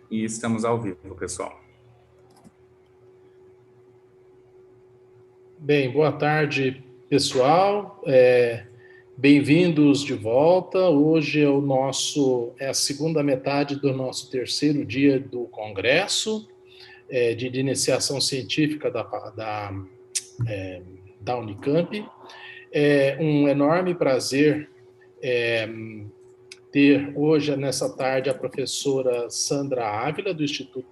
E estamos ao vivo, pessoal. Bem, boa tarde, pessoal. Bem-vindos de volta. Hoje é a segunda metade do nosso terceiro dia do Congresso de Iniciação Científica da Unicamp. É um enorme prazer ter hoje, nessa tarde, a professora Sandra Ávila, do Instituto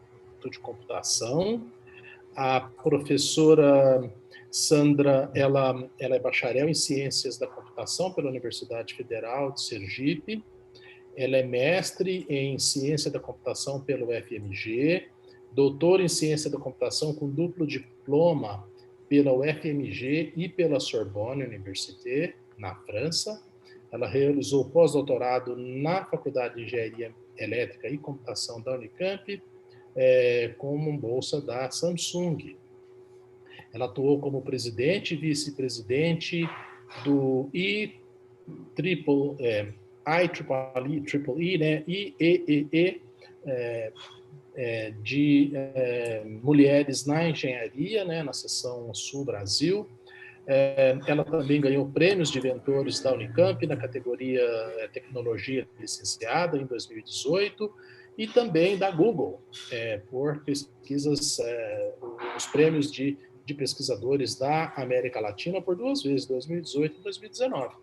de Computação. A professora Sandra, ela é bacharel em Ciências da Computação pela Universidade Federal de Sergipe. Ela é mestre em Ciência da Computação pelo FMG, doutora em Ciência da Computação com duplo diploma pela UFMG e pela Sorbonne Université, na França. Ela realizou pós-doutorado na Faculdade de Engenharia Elétrica e Computação da Unicamp, como bolsa da Samsung. Ela atuou como presidente e vice-presidente do IEEE, né, IEEE, de mulheres na engenharia, né, na seção Sul Brasil. Ela também ganhou prêmios de inventores da Unicamp na categoria Tecnologia Licenciada em 2018 e também da Google por pesquisas, os prêmios de pesquisadores da América Latina por 2 vezes, 2018 e 2019.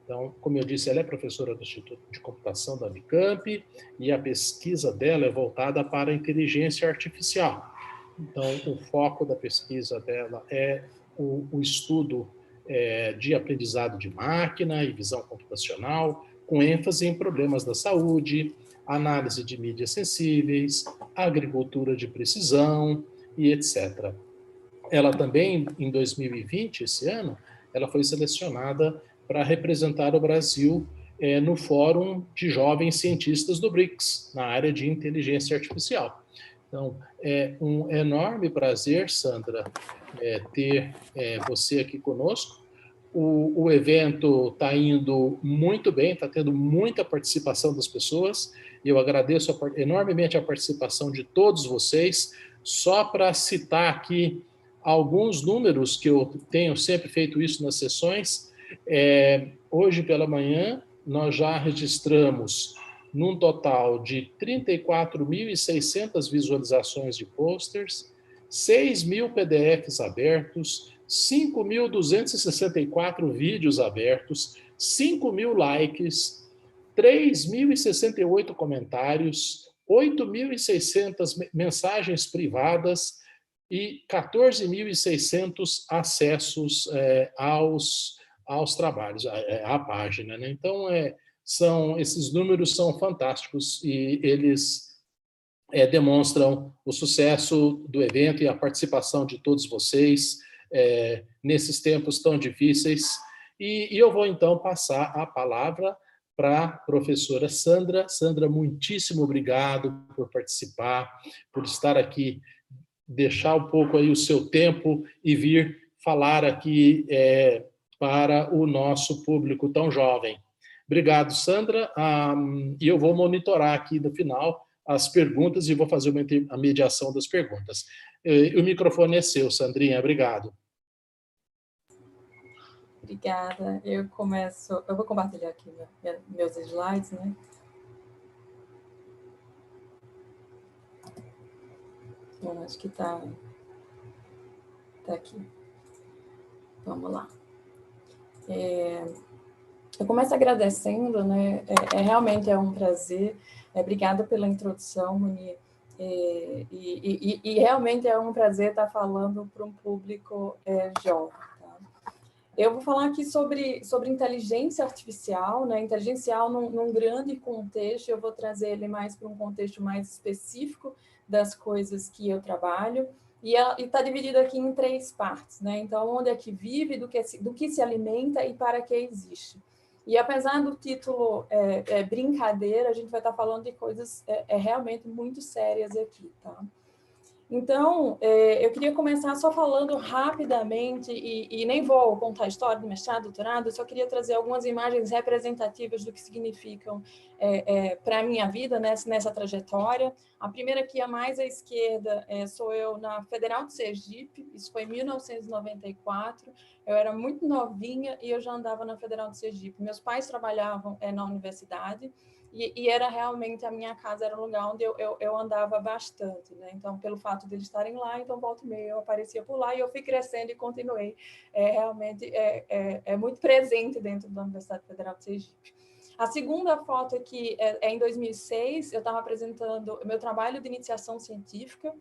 Então, como eu disse, ela é professora do Instituto de Computação da Unicamp e a pesquisa dela é voltada para a inteligência artificial. Então, o foco da pesquisa dela é o estudo de aprendizado de máquina e visão computacional, com ênfase em problemas da saúde, análise de mídias sensíveis, agricultura de precisão e etc. Ela também, em 2020, esse ano, ela foi selecionada para representar o Brasil no Fórum de Jovens Cientistas do BRICS, na área de inteligência artificial. Então, é um enorme prazer, Sandra, ter você aqui conosco. O evento está indo muito bem, está tendo muita participação das pessoas, e eu agradeço enormemente a participação de todos vocês. Só para citar aqui alguns números, que eu tenho sempre feito isso nas sessões, hoje pela manhã nós já registramos num total de 34.600 visualizações de posters, 6.000 PDFs abertos, 5.264 vídeos abertos, 5.000 likes, 3.068 comentários, 8.600 mensagens privadas e 14.600 acessos aos trabalhos, à página, né? Então, esses números são fantásticos e eles demonstram o sucesso do evento e a participação de todos vocês nesses tempos tão difíceis. E eu vou, então, passar a palavra para a professora Sandra. Sandra, muitíssimo obrigado por participar, por estar aqui, deixar um pouco aí o seu tempo e vir falar aqui para o nosso público tão jovem. Obrigado, Sandra. E eu vou monitorar aqui no final as perguntas e vou fazer a mediação das perguntas. O microfone é seu, Sandrinha. Obrigado. Obrigada. Eu vou compartilhar aqui meus slides, né? Eu acho que está aqui. Vamos lá. Eu começo agradecendo, né? Realmente é um prazer. Obrigada pela introdução, Moni. E realmente é um prazer estar falando para um público jovem. Tá? Eu vou falar aqui sobre inteligência artificial, né? Inteligência artificial num grande contexto. Eu vou trazer ele mais para um contexto mais específico das coisas que eu trabalho. E está dividido aqui em 3 partes, né? Então, onde é que vive, do que se alimenta e para que existe. E apesar do título brincadeira, a gente vai estar falando de coisas realmente muito sérias aqui, tá? Então, eu queria começar só falando rapidamente, e nem vou contar a história do mestrado, doutorado, eu só queria trazer algumas imagens representativas do que significam para a minha vida nessa trajetória. A primeira aqui, a mais à esquerda, sou eu na Federal de Sergipe, isso foi em 1994, eu era muito novinha e eu já andava na Federal de Sergipe. Meus pais trabalhavam na universidade, e era realmente, a minha casa era um lugar onde eu andava bastante, né? Então, pelo fato de eles estarem lá, então, volta e meia, eu aparecia por lá, e eu fui crescendo e continuei realmente muito presente dentro da Universidade Federal de Sergipe. A segunda foto aqui é em 2006, eu estava apresentando o meu trabalho de iniciação científica,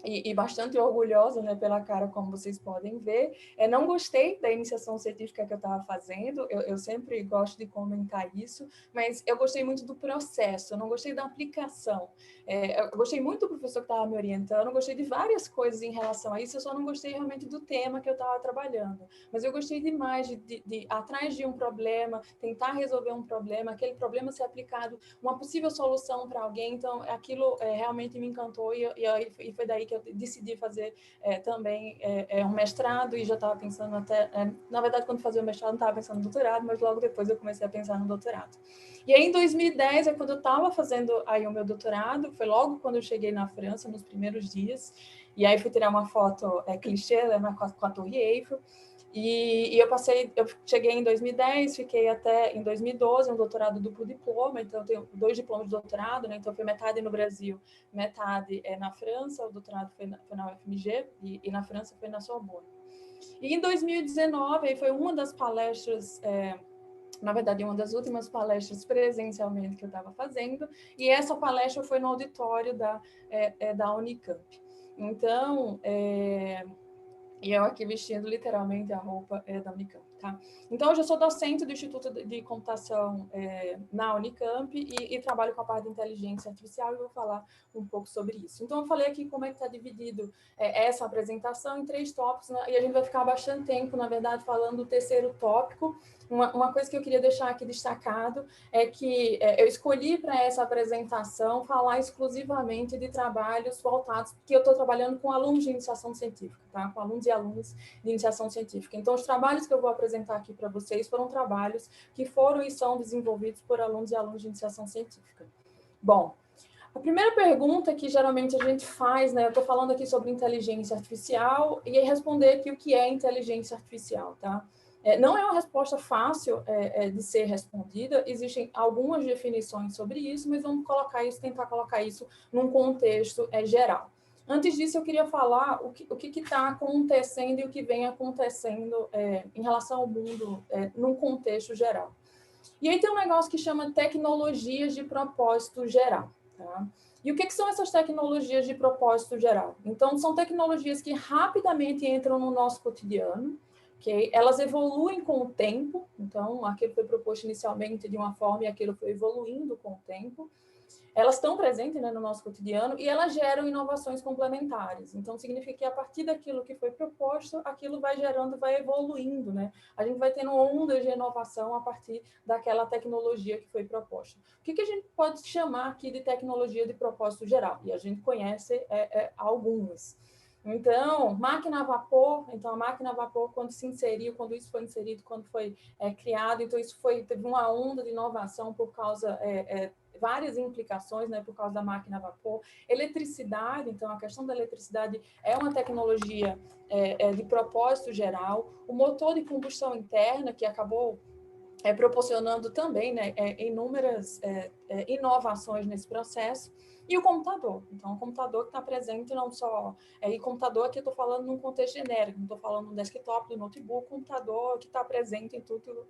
e bastante orgulhosa, né, pela cara, como vocês podem ver. Não gostei da iniciação científica que eu estava fazendo, eu sempre gosto de comentar isso, mas eu gostei muito do processo, eu não gostei da aplicação. Eu gostei muito do professor que estava me orientando, gostei de várias coisas em relação a isso, eu só não gostei realmente do tema que eu estava trabalhando. Mas eu gostei demais de atrás de um problema, tentar resolver um problema, aquele problema ser aplicado, uma possível solução para alguém, então aquilo realmente me encantou, e foi daí que eu decidi fazer também um mestrado, e já estava pensando até... na verdade, quando fazia o mestrado, não estava pensando no doutorado, mas logo depois eu comecei a pensar no doutorado. E aí, em 2010, quando eu estava fazendo aí o meu doutorado, foi logo quando eu cheguei na França, nos primeiros dias, e aí fui tirar uma foto clichê, né, com a Torre Eiffel, e eu cheguei em 2010, fiquei até em 2012, um doutorado duplo diploma, então eu tenho 2 diplomas de doutorado, né? Então foi metade no Brasil, metade na França, o doutorado foi na UFMG, e na França foi na Sorbonne. E em 2019, aí foi uma das palestras, na verdade, uma das últimas palestras presencialmente que eu estava fazendo, e essa palestra foi no auditório da Unicamp. Então, e eu aqui vestindo literalmente a roupa da Unicamp, tá? Então, hoje eu sou docente do Instituto de Computação na Unicamp e trabalho com a parte de inteligência artificial, e vou falar um pouco sobre isso. Então, eu falei aqui como é que está dividido essa apresentação em 3 tópicos, né? E a gente vai ficar bastante tempo, na verdade, falando do terceiro tópico. Uma coisa que eu queria deixar aqui destacado é que eu escolhi para essa apresentação falar exclusivamente de trabalhos voltados, porque eu estou trabalhando com alunos de iniciação científica, tá? Com alunos e alunas de iniciação científica. Então, os trabalhos que eu vou apresentar aqui para vocês foram trabalhos que foram e são desenvolvidos por alunos e alunas de iniciação científica. Bom, a primeira pergunta que geralmente a gente faz, né? Eu estou falando aqui sobre inteligência artificial, e responder aqui o que é inteligência artificial, tá? Não é uma resposta fácil de ser respondida, existem algumas definições sobre isso, mas vamos tentar colocar isso num contexto geral. Antes disso, eu queria falar o que está acontecendo e o que vem acontecendo em relação ao mundo num contexto geral. E aí tem um negócio que chama tecnologias de propósito geral, tá? E o que são essas tecnologias de propósito geral? Então, são tecnologias que rapidamente entram no nosso cotidiano, okay? Elas evoluem com o tempo, então, aquilo foi proposto inicialmente de uma forma e aquilo foi evoluindo com o tempo. Elas estão presentes, né, no nosso cotidiano, e elas geram inovações complementares. Então, significa que a partir daquilo que foi proposto, aquilo vai gerando, vai evoluindo, né? A gente vai tendo ondas de inovação a partir daquela tecnologia que foi proposta. O que a gente pode chamar aqui de tecnologia de propósito geral? E a gente conhece algumas. Então, máquina a vapor, então a máquina a vapor, quando isso foi inserido, quando foi criado, então isso teve uma onda de inovação por causa várias implicações, né, por causa da máquina a vapor. Eletricidade, então a questão da eletricidade é uma tecnologia de propósito geral. O motor de combustão interna, que acabou proporcionando também, né, inúmeras inovações nesse processo. E o computador. Então, o computador que está presente não só... E computador aqui eu estou falando num contexto genérico, não estou falando no desktop, do notebook, computador que está presente em tudo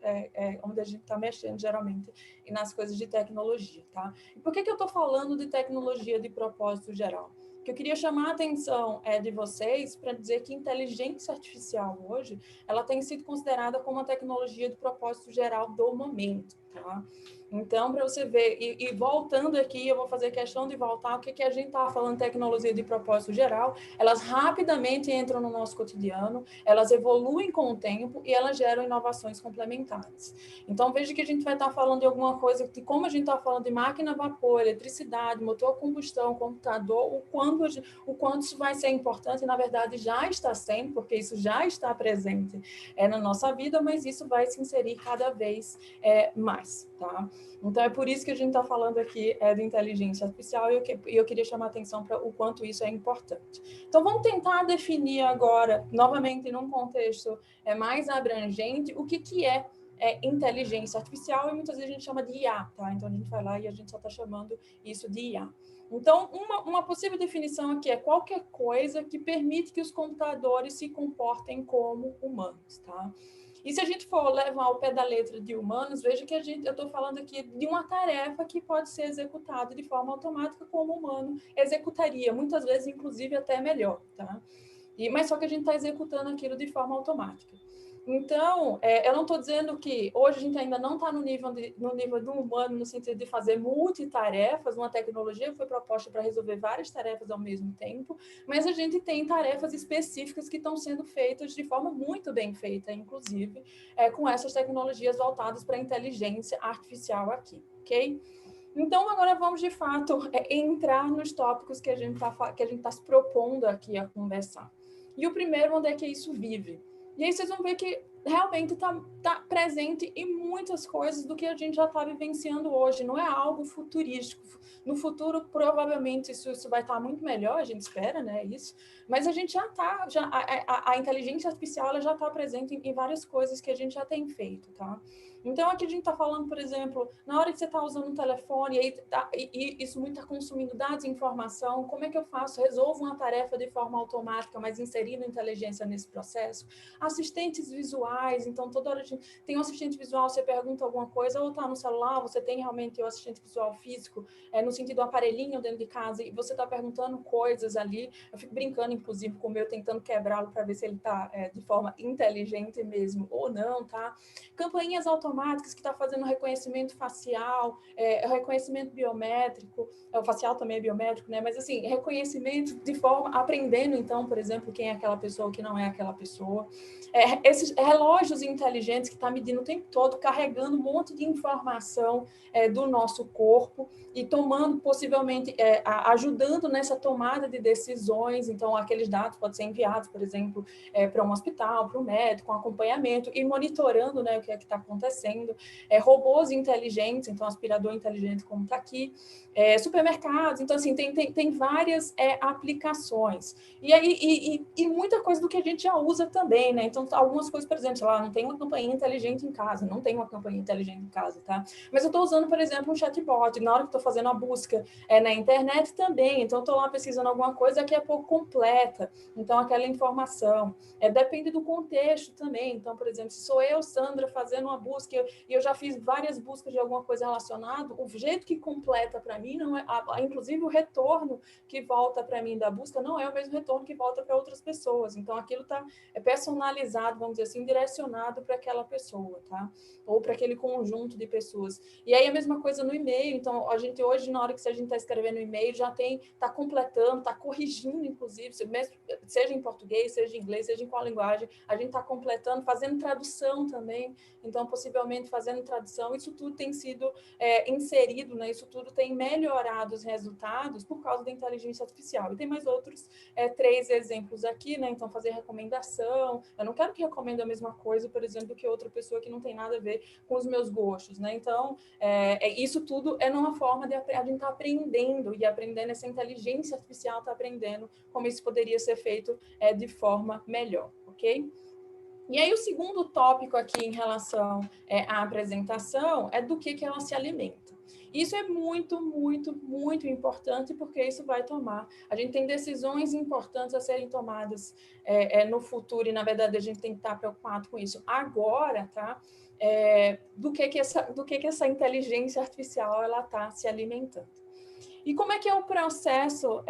onde a gente está mexendo, geralmente, e nas coisas de tecnologia, tá? E por que eu estou falando de tecnologia de propósito geral? Que eu queria chamar a atenção de vocês para dizer que inteligência artificial hoje, ela tem sido considerada como uma tecnologia de propósito geral do momento, tá? Então, para você ver, e voltando aqui, eu vou fazer questão de voltar, o que a gente está falando, tecnologia de propósito geral, elas rapidamente entram no nosso cotidiano, elas evoluem com o tempo e elas geram inovações complementares. Então, veja que a gente vai estar falando de alguma coisa, de como a gente está falando de máquina a vapor, eletricidade, motor a combustão, computador, o quanto isso vai ser importante, na verdade, já está sendo, porque isso já está presente na nossa vida, mas isso vai se inserir cada vez mais, tá? Então, é por isso que a gente está falando aqui de inteligência artificial e eu queria chamar a atenção para o quanto isso é importante. Então, vamos tentar definir agora, novamente, num contexto mais abrangente, o que é inteligência artificial, e muitas vezes a gente chama de IA, tá? Então, a gente vai lá e a gente só está chamando isso de IA. Então, uma possível definição aqui é qualquer coisa que permite que os computadores se comportem como humanos, tá? E se a gente for levar ao pé da letra de humanos, veja que eu estou falando aqui de uma tarefa que pode ser executada de forma automática como o humano executaria, muitas vezes, inclusive, até melhor, tá? Mas só que a gente está executando aquilo de forma automática. Então, eu não estou dizendo que hoje a gente ainda não está no nível do humano, no sentido de fazer multitarefas, uma tecnologia que foi proposta para resolver várias tarefas ao mesmo tempo, mas a gente tem tarefas específicas que estão sendo feitas de forma muito bem feita, inclusive, com essas tecnologias voltadas para a inteligência artificial aqui, ok? Então, agora vamos, de fato, entrar nos tópicos que a gente está se propondo aqui a conversar. E o primeiro, onde é que isso vive? E aí vocês vão ver que realmente está presente em muitas coisas do que a gente já está vivenciando hoje. Não é algo futurístico. No futuro, provavelmente, isso vai estar muito melhor, a gente espera, né? Isso. Mas a gente já está, a inteligência artificial ela já está presente em várias coisas que a gente já tem feito, tá? Então, aqui a gente está falando, por exemplo, na hora que você está usando um telefone e isso muito está consumindo dados e informação, como é que eu faço? Resolvo uma tarefa de forma automática, mas inserindo inteligência nesse processo. Assistentes visuais, então toda hora a gente tem um assistente visual, você pergunta alguma coisa, ou está no celular, você tem realmente o assistente visual físico, no sentido do aparelhinho dentro de casa, e você está perguntando coisas ali. Eu fico brincando, inclusive, com o meu, tentando quebrá-lo para ver se ele está de forma inteligente mesmo ou não, tá? Campainhas automáticas que está fazendo reconhecimento facial, reconhecimento biométrico, o facial também é biométrico, né? Mas assim, reconhecimento de forma, aprendendo então, por exemplo, quem é aquela pessoa, que não é aquela pessoa. Esses relógios inteligentes que está medindo o tempo todo, carregando um monte de informação do nosso corpo e tomando, possivelmente, ajudando nessa tomada de decisões. Então, aqueles dados podem ser enviados, por exemplo, para um hospital, para um médico, com acompanhamento e monitorando, né, o que é que está acontecendo. Robôs inteligentes, então aspirador inteligente, como está aqui. Supermercados, então, assim, tem várias aplicações. E aí, e muita coisa do que a gente já usa também, né? Então, algumas coisas, por exemplo, sei lá, não tem uma campainha inteligente em casa, não tem uma campainha inteligente em casa, tá? Mas eu estou usando, por exemplo, um chatbot, na hora que estou fazendo a busca na internet também, então estou lá pesquisando alguma coisa, daqui a pouco completa, então aquela informação. Depende do contexto também, então, por exemplo, se sou eu, Sandra, fazendo uma busca, e eu já fiz várias buscas de alguma coisa relacionada, o jeito que completa para mim, não é, inclusive o retorno que volta para mim da busca não é o mesmo retorno que volta para outras pessoas, então aquilo está personalizado, vamos dizer assim, direcionado para aquela pessoa, tá? Ou para aquele conjunto de pessoas. E aí a mesma coisa no e-mail, então a gente hoje, na hora que a gente está escrevendo e-mail, já está completando, está corrigindo, inclusive, seja em português, seja em inglês, seja em qual linguagem, a gente está completando, fazendo tradução também, então possivelmente fazendo tradução, isso tudo tem sido inserido, né? Isso tudo tem melhorado os resultados por causa da inteligência artificial. E tem mais outros 3 exemplos aqui, né? Então fazer recomendação, eu não quero que recomende a mesma coisa, por exemplo, que outra pessoa que não tem nada a ver com os meus gostos, né? Então, isso tudo é numa forma de a gente estar aprendendo, e aprendendo, essa inteligência artificial está aprendendo como isso poderia ser feito de forma melhor, ok? E aí o segundo tópico aqui em relação à apresentação é do que ela se alimenta. Isso é muito, muito, muito importante, porque isso vai tomar. A gente tem decisões importantes a serem tomadas no futuro, e na verdade a gente tem que estar preocupado com isso agora, tá? Do que essa inteligência artificial ela está se alimentando. E como é que é o processo,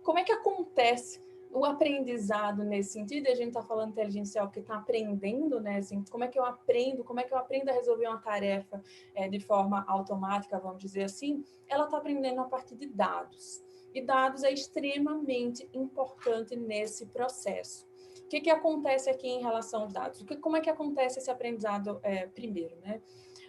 como é que acontece o aprendizado nesse sentido, a gente está falando de inteligência porque está aprendendo, né? Assim, como é que eu aprendo a resolver uma tarefa de forma automática, vamos dizer assim, ela está aprendendo a partir de dados. E dados é extremamente importante nesse processo. O que acontece aqui em relação aos dados? Como é que acontece esse aprendizado primeiro, né?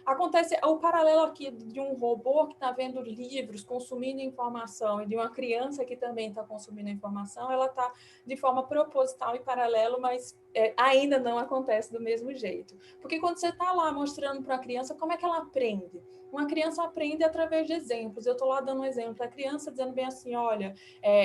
Acontece o paralelo aqui de um robô que está vendo livros, consumindo informação, e de uma criança que também está consumindo informação, ela está de forma proposital e paralelo, mas ainda não acontece do mesmo jeito. Porque quando você está lá mostrando para a criança, como é que ela aprende? Uma criança aprende através de exemplos. Eu estou lá dando um exemplo da criança, dizendo bem assim, olha,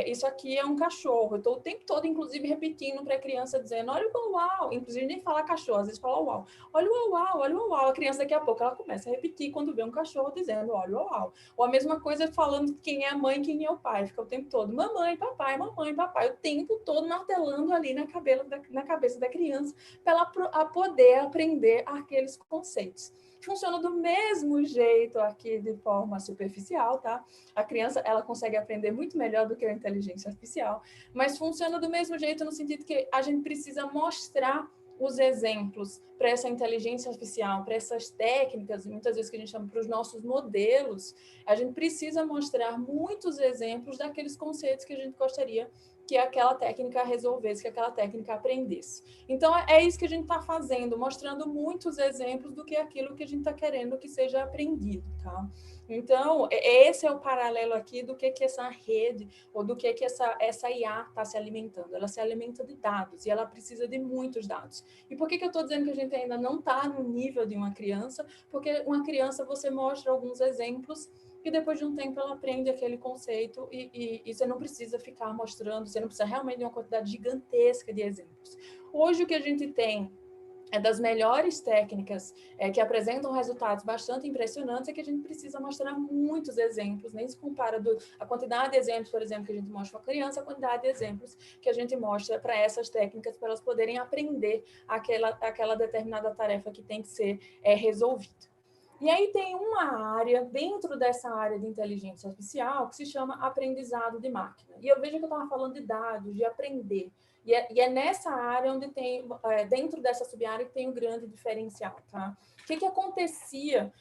isso aqui é um cachorro. Eu estou o tempo todo, inclusive, repetindo para a criança, dizendo, olha o uau, inclusive nem falar cachorro, às vezes fala uau. Olha o uau, olha o uau. A criança daqui a pouco ela começa a repetir quando vê um cachorro dizendo, olha o uau. Ou a mesma coisa falando quem é a mãe, quem é o pai. Fica o tempo todo, mamãe, papai, o tempo todo martelando ali na cabeça da criança para ela poder aprender aqueles conceitos. Funciona do mesmo jeito aqui de forma superficial, tá? A criança, ela consegue aprender muito melhor do que a inteligência artificial, mas funciona do mesmo jeito no sentido que a gente precisa mostrar os exemplos para essa inteligência artificial, para essas técnicas, muitas vezes que a gente chama para os nossos modelos, a gente precisa mostrar muitos exemplos daqueles conceitos que a gente gostaria que aquela técnica resolvesse, que aquela técnica aprendesse. Então, é isso que a gente está fazendo, mostrando muitos exemplos do que aquilo que a gente está querendo que seja aprendido, tá? Então, esse é o paralelo aqui do que essa rede, ou do que essa IA está se alimentando. Ela se alimenta de dados, e ela precisa de muitos dados. E por que eu estou dizendo que a gente ainda não está no nível de uma criança? Porque uma criança, você mostra alguns exemplos, e depois de um tempo ela aprende aquele conceito e você não precisa ficar mostrando, você não precisa realmente de uma quantidade gigantesca de exemplos. Hoje o que a gente tem das melhores técnicas que apresentam resultados bastante impressionantes é que a gente precisa mostrar muitos exemplos, nem se compara a quantidade de exemplos, por exemplo, que a gente mostra para a criança, a quantidade de exemplos que a gente mostra para essas técnicas, para elas poderem aprender aquela determinada tarefa que tem que ser resolvida. E aí tem uma área, dentro dessa área de inteligência artificial, que se chama aprendizado de máquina. E eu vejo que eu estava falando de dados, de aprender. E é nessa área onde tem, dentro dessa sub-área, que tem um grande diferencial, tá? O que acontecia,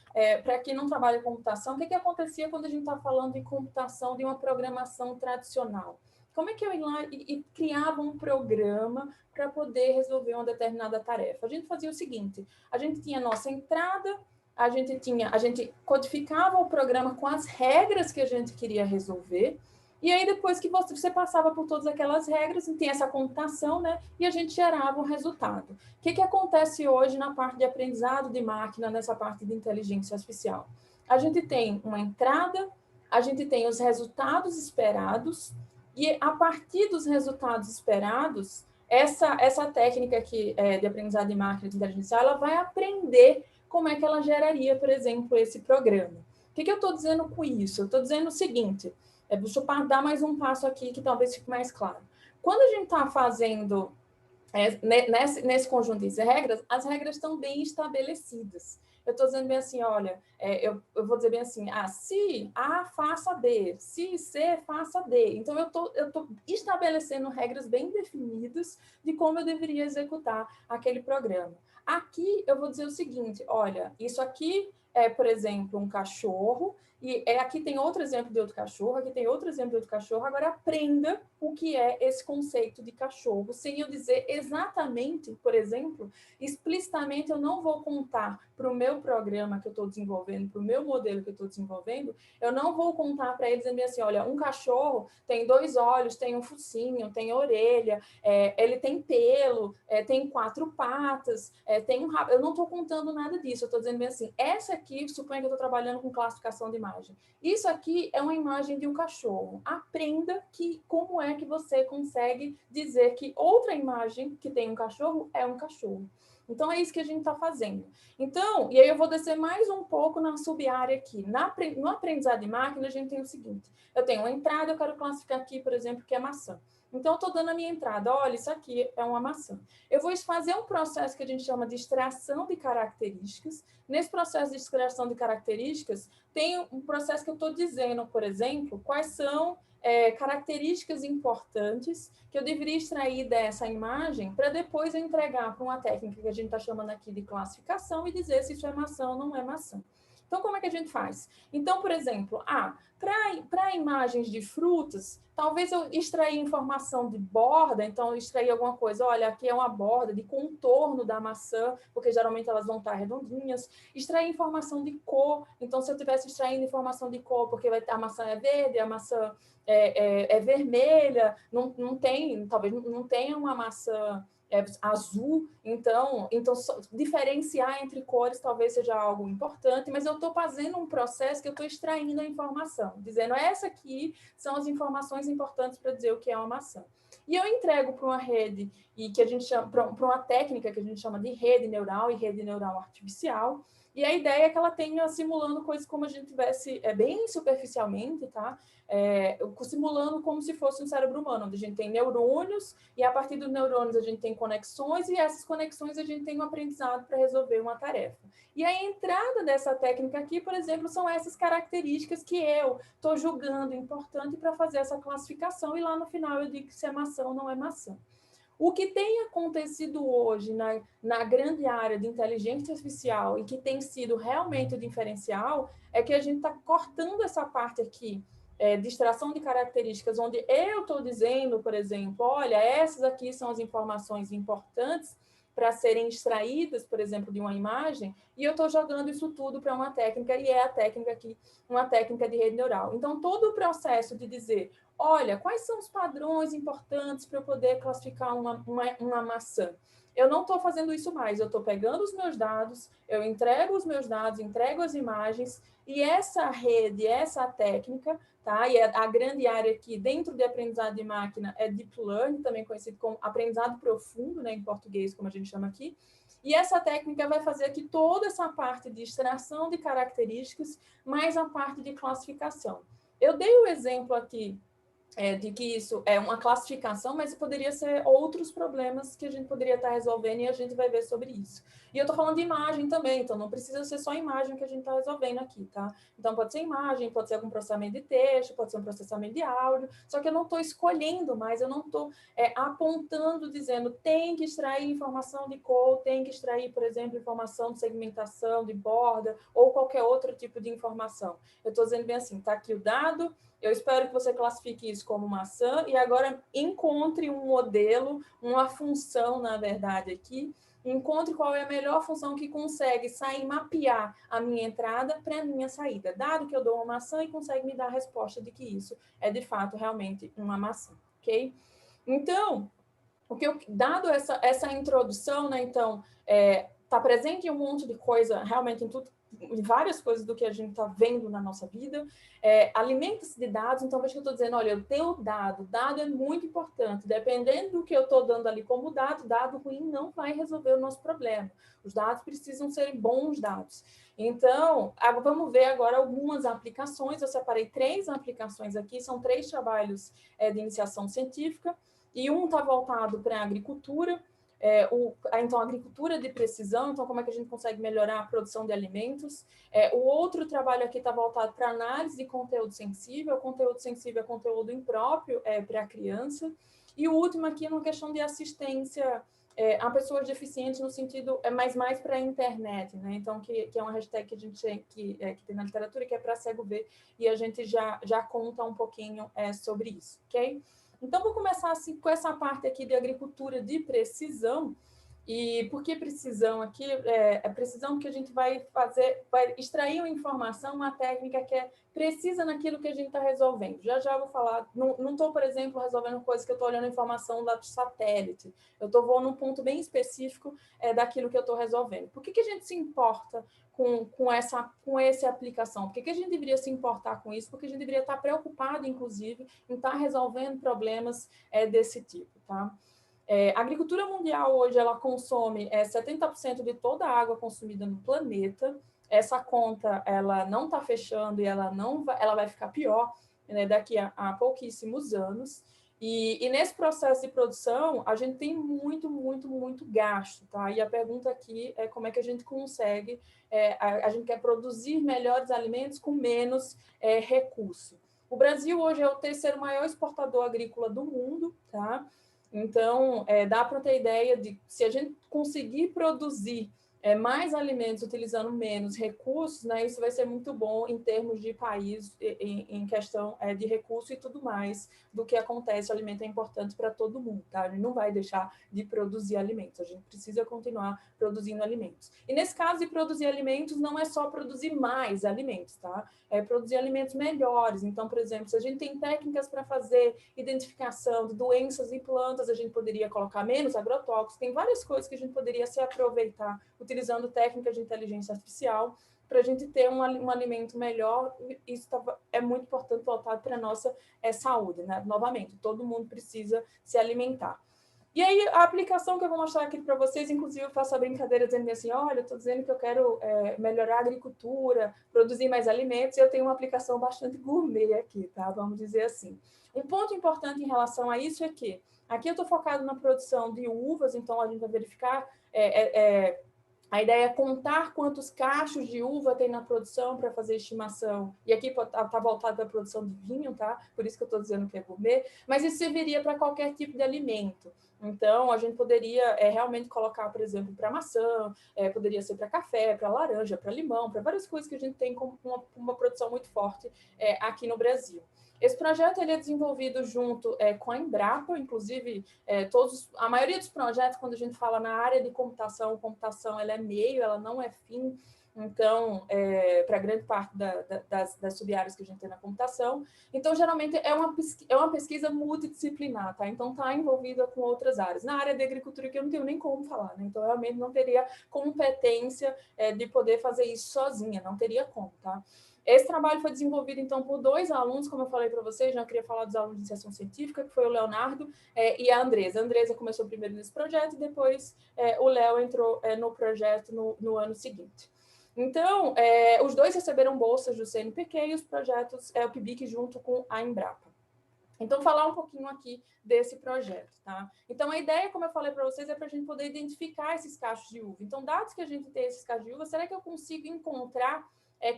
para quem não trabalha com computação, o que acontecia quando a gente está falando de computação, de uma programação tradicional? Como é que eu ia lá e criava um programa para poder resolver uma determinada tarefa? A gente fazia o seguinte, a gente tinha a nossa entrada, a gente codificava o programa com as regras que a gente queria resolver, e aí depois que você passava por todas aquelas regras, tem essa computação, né? E a gente gerava um resultado. O que acontece hoje na parte de aprendizado de máquina, nessa parte de inteligência artificial? A gente tem uma entrada, a gente tem os resultados esperados, e a partir dos resultados esperados, essa técnica aqui de aprendizado de máquina de inteligência artificial, ela vai aprender como é que ela geraria, por exemplo, esse programa. O que eu estou dizendo com isso? Eu estou dizendo o seguinte, deixa eu dar mais um passo aqui que talvez fique mais claro. Quando a gente está fazendo nesse conjunto de regras, as regras estão bem estabelecidas. Eu estou dizendo bem assim, olha, eu vou dizer bem assim, se A, faça B, se C, faça D. Então, eu tô estabelecendo regras bem definidas de como eu deveria executar aquele programa. Aqui, eu vou dizer o seguinte, olha, isso aqui é, por exemplo, um cachorro, e aqui tem outro exemplo de outro cachorro, aqui tem outro exemplo de outro cachorro. Agora aprenda o que é esse conceito de cachorro, sem eu dizer exatamente, por exemplo, explicitamente eu não vou contar para o meu programa que eu estou desenvolvendo, para o meu modelo que eu estou desenvolvendo, eu não vou contar para eles assim, olha, um cachorro tem 2 olhos, tem um focinho, tem orelha, ele tem pelo, tem 4 patas, tem um rabo. Eu não estou contando nada disso, eu estou dizendo bem assim, essa aqui, suponha que eu estou trabalhando com classificação de imagem. Isso aqui é uma imagem de um cachorro. Aprenda como é que você consegue dizer que outra imagem que tem um cachorro é um cachorro. Então, é isso que a gente está fazendo. Então, e aí eu vou descer mais um pouco na sub-área aqui. No aprendizado de máquina, a gente tem o seguinte. Eu tenho uma entrada, eu quero classificar aqui, por exemplo, que é maçã. Então, eu estou dando a minha entrada, olha, isso aqui é uma maçã. Eu vou fazer um processo que a gente chama de extração de características. Nesse processo de extração de características, tem um processo que eu estou dizendo, por exemplo, quais são características importantes que eu deveria extrair dessa imagem para depois eu entregar para uma técnica que a gente está chamando aqui de classificação e dizer se isso é maçã ou não é maçã. Então, como é que a gente faz? Então, por exemplo, para imagens de frutas, talvez eu extrair informação de borda, então eu extrair alguma coisa, olha, aqui é uma borda de contorno da maçã, porque geralmente elas vão estar redondinhas. Extrair informação de cor, então se eu estivesse extraindo informação de cor, porque a maçã é verde, a maçã é vermelha, não tem, talvez não tenha uma maçã azul, então diferenciar entre cores talvez seja algo importante, mas eu estou fazendo um processo que eu estou extraindo a informação, dizendo essa aqui são as informações importantes para dizer o que é uma maçã. E eu entrego para uma rede, e que a gente chama, para uma técnica que a gente chama de rede neural e rede neural artificial, e a ideia é que ela tenha simulando coisas como a gente tivesse, bem superficialmente, tá? Simulando como se fosse um cérebro humano, onde a gente tem neurônios, e a partir dos neurônios a gente tem conexões, e essas conexões a gente tem um aprendizado para resolver uma tarefa. E a entrada dessa técnica aqui, por exemplo, são essas características que eu estou julgando importante para fazer essa classificação, e lá no final eu digo se é maçã ou não é maçã. O que tem acontecido hoje na grande área de inteligência artificial e que tem sido realmente o diferencial é que a gente está cortando essa parte aqui de extração de características, onde eu estou dizendo, por exemplo, olha, essas aqui são as informações importantes para serem extraídas, por exemplo, de uma imagem, e eu estou jogando isso tudo para uma técnica, e é a técnica aqui, uma técnica de rede neural. Então, todo o processo de dizer, olha, quais são os padrões importantes para eu poder classificar uma maçã? Eu não estou fazendo isso mais, eu estou pegando os meus dados, eu entrego os meus dados, entrego as imagens, e essa rede, essa técnica, tá? E a grande área aqui dentro de aprendizado de máquina é Deep Learning, também conhecido como aprendizado profundo, né, em português, como a gente chama aqui. E essa técnica vai fazer aqui toda essa parte de extração de características, mais a parte de classificação. Eu dei o exemplo aqui de que isso é uma classificação, mas poderia ser outros problemas que a gente poderia estar resolvendo e a gente vai ver sobre isso. E eu estou falando de imagem também, então não precisa ser só imagem que a gente está resolvendo aqui, tá? Então pode ser imagem, pode ser algum processamento de texto, pode ser um processamento de áudio, só que eu não estou escolhendo mais, eu não estou apontando, dizendo tem que extrair informação de cor, tem que extrair, por exemplo, informação de segmentação, de borda, ou qualquer outro tipo de informação. Eu estou dizendo bem assim, está aqui o dado, eu espero que você classifique isso como maçã e agora encontre um modelo, uma função, na verdade, aqui. Encontre qual é a melhor função que consegue sair, mapear a minha entrada para a minha saída. Dado que eu dou uma maçã e consegue me dar a resposta de que isso é, de fato, realmente uma maçã, ok? Então, dado essa introdução, né, então, está presente em um monte de coisa, realmente em várias coisas do que a gente está vendo na nossa vida, alimenta-se de dados, então veja que eu estou dizendo, olha, eu tenho dado é muito importante, dependendo do que eu estou dando ali como dado ruim não vai resolver o nosso problema, os dados precisam ser bons dados. Então, vamos ver agora algumas aplicações, eu separei 3 aplicações aqui, são 3 trabalhos de iniciação científica, e um está voltado para a agricultura, então, agricultura de precisão, então como é que a gente consegue melhorar a produção de alimentos. O outro trabalho aqui está voltado para análise de conteúdo sensível é conteúdo impróprio para a criança. E o último aqui é uma questão de assistência a pessoas deficientes no sentido, mais para a internet, né? Então, que é uma hashtag que a gente que tem na literatura, que é para cego ver, e a gente já conta um pouquinho sobre isso, ok? Então, vou começar assim, com essa parte aqui de agricultura de precisão. E por que precisão aqui? É precisão que a gente vai extrair uma informação, uma técnica que é precisa naquilo que a gente está resolvendo. Já vou falar, não estou, por exemplo, resolvendo coisas que eu estou olhando informação da satélite. Eu vou num ponto bem específico daquilo que eu estou resolvendo. Por que a gente se importa com essa aplicação? Por que a gente deveria se importar com isso? Porque a gente deveria estar preocupado, inclusive, em estar resolvendo problemas desse tipo, tá? A agricultura mundial hoje ela consome 70% de toda a água consumida no planeta. Essa conta ela não está fechando e ela vai ficar pior, né, daqui a pouquíssimos anos. E nesse processo de produção, a gente tem muito gasto, tá? E a pergunta aqui é como é que a gente consegue, a gente quer produzir melhores alimentos com menos recurso. O Brasil hoje é o terceiro maior exportador agrícola do mundo, tá? Então, dá para ter ideia de se a gente conseguir produzir mais alimentos utilizando menos recursos, né, isso vai ser muito bom em termos de país, em questão de recurso e tudo mais do que acontece. O alimento é importante para todo mundo, tá? A gente não vai deixar de produzir alimentos, a gente precisa continuar produzindo alimentos. E nesse caso de produzir alimentos, não é só produzir mais alimentos, tá? É produzir alimentos melhores. Então, por exemplo, se a gente tem técnicas para fazer identificação de doenças em plantas, a gente poderia colocar menos agrotóxicos, tem várias coisas que a gente poderia se aproveitar utilizando técnicas de inteligência artificial para a gente ter um alimento melhor. Isso é muito importante voltado para a nossa saúde, né? Novamente, todo mundo precisa se alimentar. E aí, a aplicação que eu vou mostrar aqui para vocês, inclusive eu faço a brincadeira dizendo assim, olha, eu estou dizendo que eu quero melhorar a agricultura, produzir mais alimentos, e eu tenho uma aplicação bastante gourmet aqui, tá? Vamos dizer assim. Um ponto importante em relação a isso é que aqui eu estou focado na produção de uvas, então a gente vai verificar a ideia é contar quantos cachos de uva tem na produção para fazer estimação. E aqui está voltado para a produção de vinho, tá? Por isso que eu estou dizendo que é gourmet. Mas isso serviria para qualquer tipo de alimento. Então, a gente poderia realmente colocar, por exemplo, para maçã, poderia ser para café, para laranja, para limão, para várias coisas que a gente tem com uma produção muito forte aqui no Brasil. Esse projeto ele é desenvolvido junto com a Embrapa, inclusive a maioria dos projetos, quando a gente fala na área de computação, ela é meio, ela não é fim, então, para grande parte das sub-áreas que a gente tem na computação. Então, geralmente, é uma pesquisa multidisciplinar, tá? Então, está envolvida com outras áreas. Na área de agricultura, que eu não tenho nem como falar, né? Então, realmente, não teria competência de poder fazer isso sozinha, não teria como, tá? Esse trabalho foi desenvolvido, então, por 2 alunos, como eu falei para vocês, já queria falar dos alunos de iniciação científica, que foi o Leonardo e a Andresa. A Andresa começou primeiro nesse projeto, e depois o Léo entrou no projeto no ano seguinte. Então, os dois receberam bolsas do CNPq e os projetos, o PIBIC junto com a Embrapa. Então, falar um pouquinho aqui desse projeto, tá? Então, a ideia, como eu falei para vocês, é para a gente poder identificar esses cachos de uva. Então, dados que a gente tem esses cachos de uva, será que eu consigo encontrar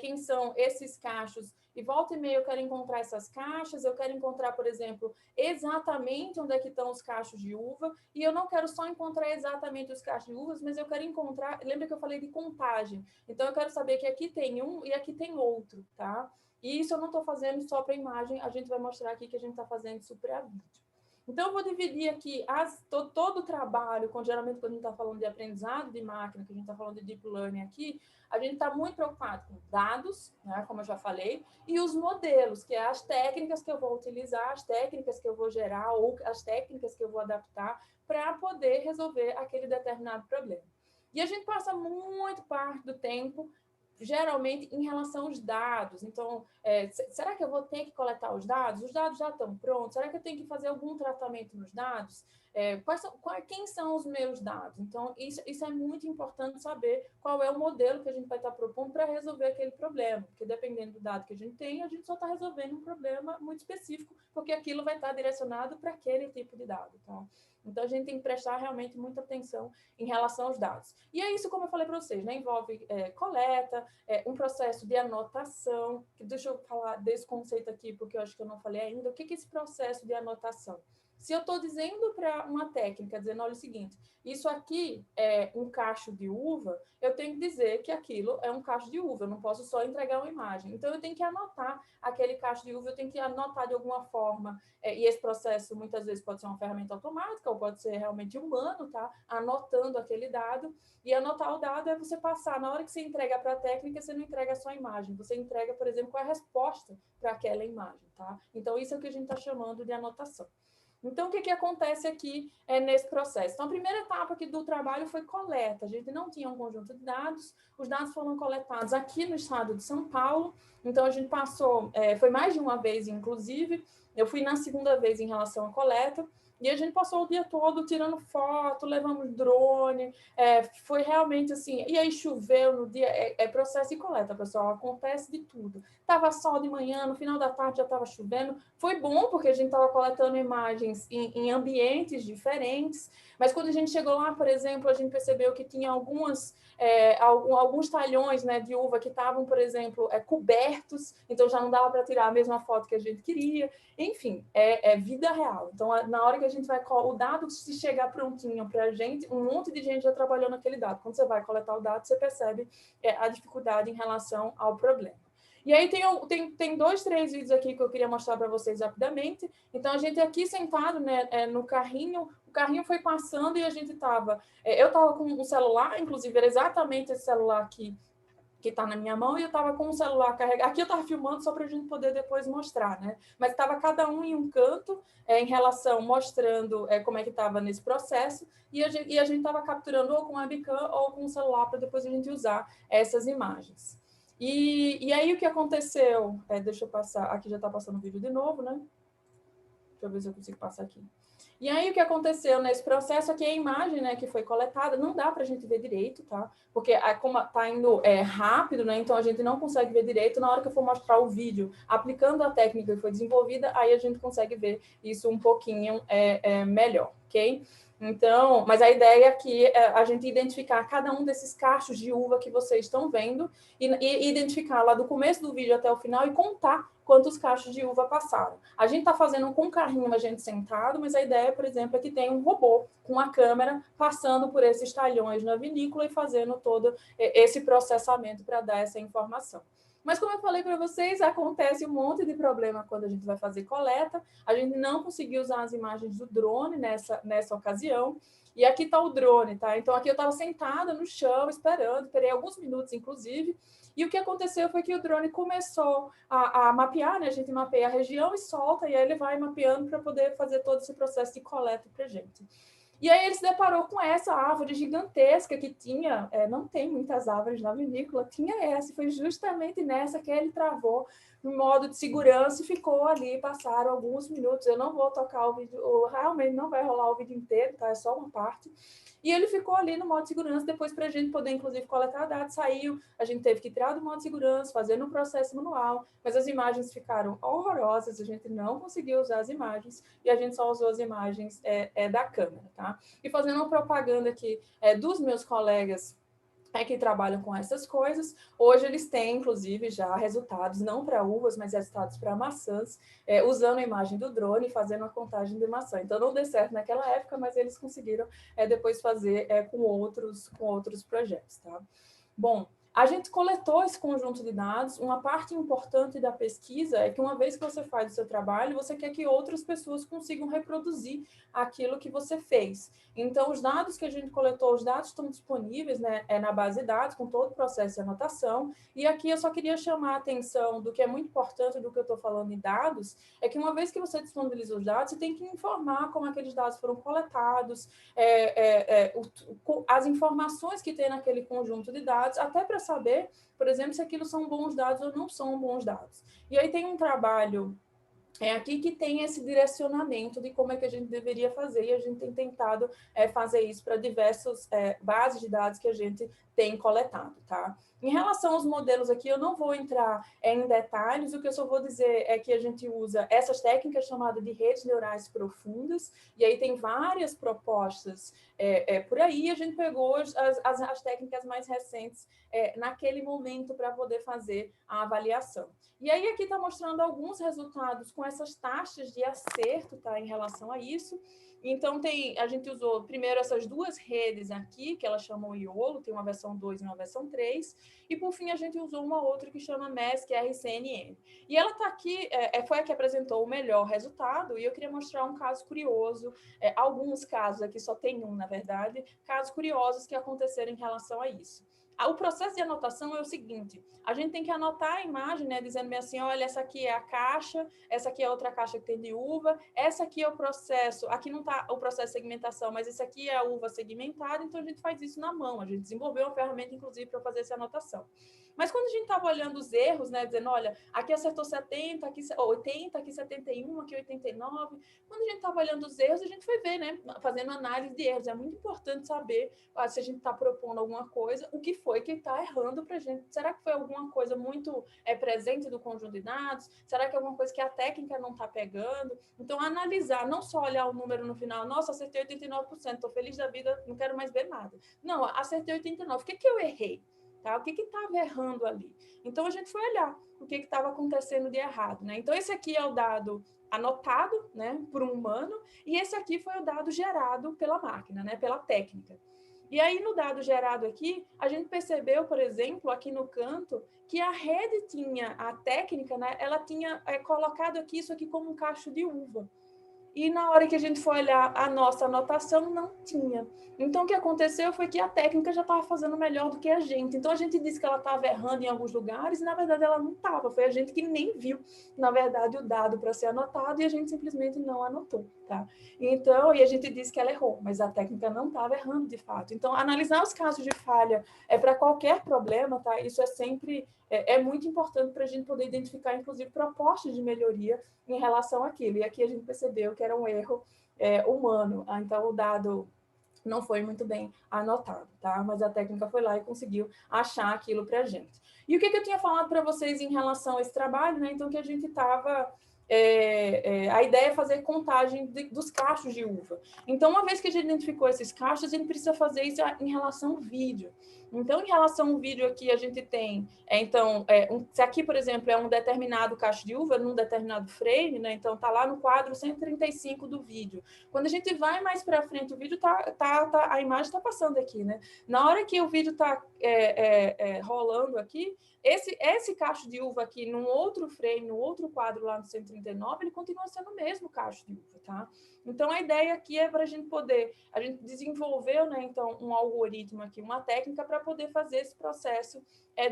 quem são esses cachos? E volta e meia eu quero encontrar essas caixas, eu quero encontrar, por exemplo, exatamente onde é que estão os cachos de uva, e eu não quero só encontrar exatamente os cachos de uvas, mas eu quero encontrar, lembra que eu falei de contagem? Então, eu quero saber que aqui tem um e aqui tem outro, tá? E isso eu não estou fazendo só para imagem, a gente vai mostrar aqui que a gente está fazendo isso para vídeo. Então, eu vou dividir aqui todo o trabalho, geralmente quando a gente está falando de aprendizado de máquina, que a gente está falando de deep learning aqui, a gente está muito preocupado com dados, né, como eu já falei, e os modelos, que é as técnicas que eu vou utilizar, as técnicas que eu vou gerar, ou as técnicas que eu vou adaptar para poder resolver aquele determinado problema. E a gente passa muito parte do tempo geralmente em relação aos dados. Então, será que eu vou ter que coletar os dados? Os dados já estão prontos? Será que eu tenho que fazer algum tratamento nos dados? Quem são os meus dados? Então, isso é muito importante saber qual é o modelo que a gente vai estar propondo para resolver aquele problema, porque dependendo do dado que a gente tem, a gente só está resolvendo um problema muito específico, porque aquilo vai estar direcionado para aquele tipo de dado, tá? Então, a gente tem que prestar realmente muita atenção em relação aos dados. E é isso, como eu falei para vocês, né? Envolve coleta, um processo de anotação. Deixa eu falar desse conceito aqui, porque eu acho que eu não falei ainda. O que é esse processo de anotação? Se eu estou dizendo para uma técnica, dizendo, olha o seguinte, isso aqui é um cacho de uva, eu tenho que dizer que aquilo é um cacho de uva, eu não posso só entregar uma imagem. Então, eu tenho que anotar aquele cacho de uva, eu tenho que anotar de alguma forma, e esse processo muitas vezes pode ser uma ferramenta automática, ou pode ser realmente humano, tá? Anotando aquele dado, e anotar o dado é você passar, na hora que você entrega para a técnica, você não entrega só a imagem, você entrega, por exemplo, qual é a resposta para aquela imagem, tá? Então, isso é o que a gente está chamando de anotação. Então, o que acontece aqui nesse processo? Então, a primeira etapa aqui do trabalho foi coleta. A gente não tinha um conjunto de dados, os dados foram coletados aqui no estado de São Paulo, então a gente passou, foi mais de uma vez, inclusive, eu fui na segunda vez em relação à coleta, E a gente passou o dia todo tirando foto, levamos drone, foi realmente assim. E aí choveu no dia, processo de coleta, pessoal, acontece de tudo. Tava sol de manhã, no final da tarde já estava chovendo. Foi bom porque a gente estava coletando imagens em ambientes diferentes, mas quando a gente chegou lá, por exemplo, a gente percebeu que tinha alguns talhões, né, de uva que estavam, por exemplo, cobertos, então já não dava para tirar a mesma foto que a gente queria. Enfim, é vida real. Então, na hora que a gente vai... O dado, se chegar prontinho para a gente, um monte de gente já trabalhou naquele dado. Quando você vai coletar o dado, você percebe a dificuldade em relação ao problema. E aí tem 2, 3 vídeos aqui que eu queria mostrar para vocês rapidamente. Então, a gente aqui sentado, né, no carrinho, o carrinho foi passando e a gente estava... eu estava com um celular, inclusive era exatamente esse celular aqui, que está na minha mão, e eu estava com o celular carregado. Aqui eu estava filmando só para a gente poder depois mostrar, né? Mas estava cada um em um canto, em relação, mostrando como é que estava nesse processo, e a gente estava capturando ou com webcam ou com o celular para depois a gente usar essas imagens. E aí o que aconteceu? Deixa eu passar, aqui já está passando o vídeo de novo, né? Deixa eu ver se eu consigo passar aqui. E aí, o que aconteceu nesse processo aqui, a imagem, né, que foi coletada, não dá para a gente ver direito, tá? Porque como está indo rápido, né, então a gente não consegue ver direito. Na hora que eu for mostrar o vídeo, aplicando a técnica que foi desenvolvida, aí a gente consegue ver isso um pouquinho melhor, ok? Então, mas a ideia aqui é a gente identificar cada um desses cachos de uva que vocês estão vendo e identificar lá do começo do vídeo até o final e contar quantos cachos de uva passaram. A gente está fazendo com um carrinho, a gente sentado, mas a ideia, por exemplo, é que tem um robô com a câmera passando por esses talhões na vinícola e fazendo todo esse processamento para dar essa informação. Mas, como eu falei para vocês, acontece um monte de problema quando a gente vai fazer coleta. A gente não conseguiu usar as imagens do drone nessa ocasião. E aqui está o drone, tá? Então, aqui eu estava sentada no chão, esperei alguns minutos, inclusive. E o que aconteceu foi que o drone começou a mapear, né? A gente mapeia a região e solta, e aí ele vai mapeando para poder fazer todo esse processo de coleta para a gente. E aí ele se deparou com essa árvore gigantesca que tinha, não tem muitas árvores na vinícola, tinha essa, e foi justamente nessa que ele travou no modo de segurança e ficou ali, passaram alguns minutos. Eu não vou tocar o vídeo, realmente não vai rolar o vídeo inteiro, tá? É só uma parte. E ele ficou ali no modo de segurança, depois para a gente poder, inclusive, coletar dados, saiu, a gente teve que tirar do modo de segurança, fazer no processo manual, mas as imagens ficaram horrorosas, a gente não conseguiu usar as imagens, e a gente só usou as imagens da câmera, tá? E fazendo uma propaganda aqui dos meus colegas que trabalham com essas coisas. Hoje eles têm, inclusive, já resultados, não para uvas, mas resultados para maçãs, usando a imagem do drone e fazendo a contagem de maçã. Então, não deu certo naquela época, mas eles conseguiram depois fazer com outros projetos, tá? Bom, a gente coletou esse conjunto de dados. Uma parte importante da pesquisa é que, uma vez que você faz o seu trabalho, você quer que outras pessoas consigam reproduzir aquilo que você fez. Então, os dados que a gente coletou, os dados estão disponíveis, né, na base de dados, com todo o processo de anotação. E aqui eu só queria chamar a atenção do que é muito importante do que eu estou falando em dados, é que uma vez que você disponibiliza os dados, você tem que informar como aqueles dados foram coletados, as informações que tem naquele conjunto de dados, até para saber, por exemplo, se aquilo são bons dados ou não são bons dados. E aí tem um trabalho aqui que tem esse direcionamento de como é que a gente deveria fazer, e a gente tem tentado fazer isso para diversas bases de dados que a gente tem coletado, tá? Em relação aos modelos aqui, eu não vou entrar em detalhes, o que eu só vou dizer é que a gente usa essas técnicas chamadas de redes neurais profundas, e aí tem várias propostas por aí, a gente pegou as técnicas mais recentes naquele momento para poder fazer a avaliação. E aí aqui está mostrando alguns resultados com essas taxas de acerto, tá, em relação a isso. Então, a gente usou primeiro essas duas redes aqui, que elas chamam IOLO, tem uma versão 2 e uma versão 3, e por fim a gente usou uma outra que chama MESC RCNN. E ela está aqui, foi a que apresentou o melhor resultado, e eu queria mostrar um caso curioso, alguns casos aqui, só tem um, na verdade, casos curiosos que aconteceram em relação a isso. O processo de anotação é o seguinte, a gente tem que anotar a imagem, né, dizendo bem assim, olha, essa aqui é a caixa, essa aqui é outra caixa que tem de uva, essa aqui é o processo, aqui não está o processo de segmentação, mas esse aqui é a uva segmentada, então a gente faz isso na mão, a gente desenvolveu uma ferramenta, inclusive, para fazer essa anotação. Mas quando a gente estava olhando os erros, né, dizendo, olha, aqui acertou 70, aqui 80, aqui 71, aqui 89, quando a gente estava olhando os erros, a gente foi ver, né, fazendo análise de erros. É muito importante saber se a gente está propondo alguma coisa, o que foi que está errando para a gente. Será que foi alguma coisa muito presente do conjunto de dados? Será que é alguma coisa que a técnica não está pegando? Então, analisar, não só olhar o número no final, nossa, acertei 89%, estou feliz da vida, não quero mais ver nada. Não, acertei 89%, o que eu errei? Tá? O que estava errando ali? Então, a gente foi olhar o que estava acontecendo de errado. Né? Então, esse aqui é o dado anotado, né, por um humano, e esse aqui foi o dado gerado pela máquina, né, pela técnica. E aí, no dado gerado aqui, a gente percebeu, por exemplo, aqui no canto, que a rede tinha, a técnica, né, ela tinha colocado aqui isso aqui como um cacho de uva. E na hora que a gente foi olhar a nossa anotação, não tinha. Então, o que aconteceu foi que a técnica já estava fazendo melhor do que a gente. Então, a gente disse que ela estava errando em alguns lugares, e na verdade ela não estava. Foi a gente que nem viu, na verdade, o dado para ser anotado, e a gente simplesmente não anotou. Tá? Então, e a gente disse que ela errou, mas a técnica não estava errando de fato. Então, analisar os casos de falha para qualquer problema, tá? Isso é sempre muito importante para a gente poder identificar, inclusive, propostas de melhoria em relação àquilo. E aqui a gente percebeu que era um erro humano. Então, o dado não foi muito bem anotado, tá? Mas a técnica foi lá e conseguiu achar aquilo para a gente. E o que eu tinha falado para vocês em relação a esse trabalho, né? Então, que a gente estava... a ideia é fazer contagem dos cachos de uva. Então, uma vez que a gente identificou esses cachos, a gente precisa fazer isso em relação ao vídeo. Então, em relação ao vídeo aqui, a gente tem... se aqui, por exemplo, é um determinado cacho de uva, num determinado frame, né? Então, está lá no quadro 135 do vídeo. Quando a gente vai mais para frente, o vídeo a imagem está passando aqui, né? Na hora que o vídeo está rolando aqui, esse cacho de uva aqui, num outro frame, no outro quadro lá no 139, ele continua sendo o mesmo cacho de uva, tá? Então, a ideia aqui é para a gente desenvolveu, né, então, um algoritmo aqui, uma técnica para poder fazer esse processo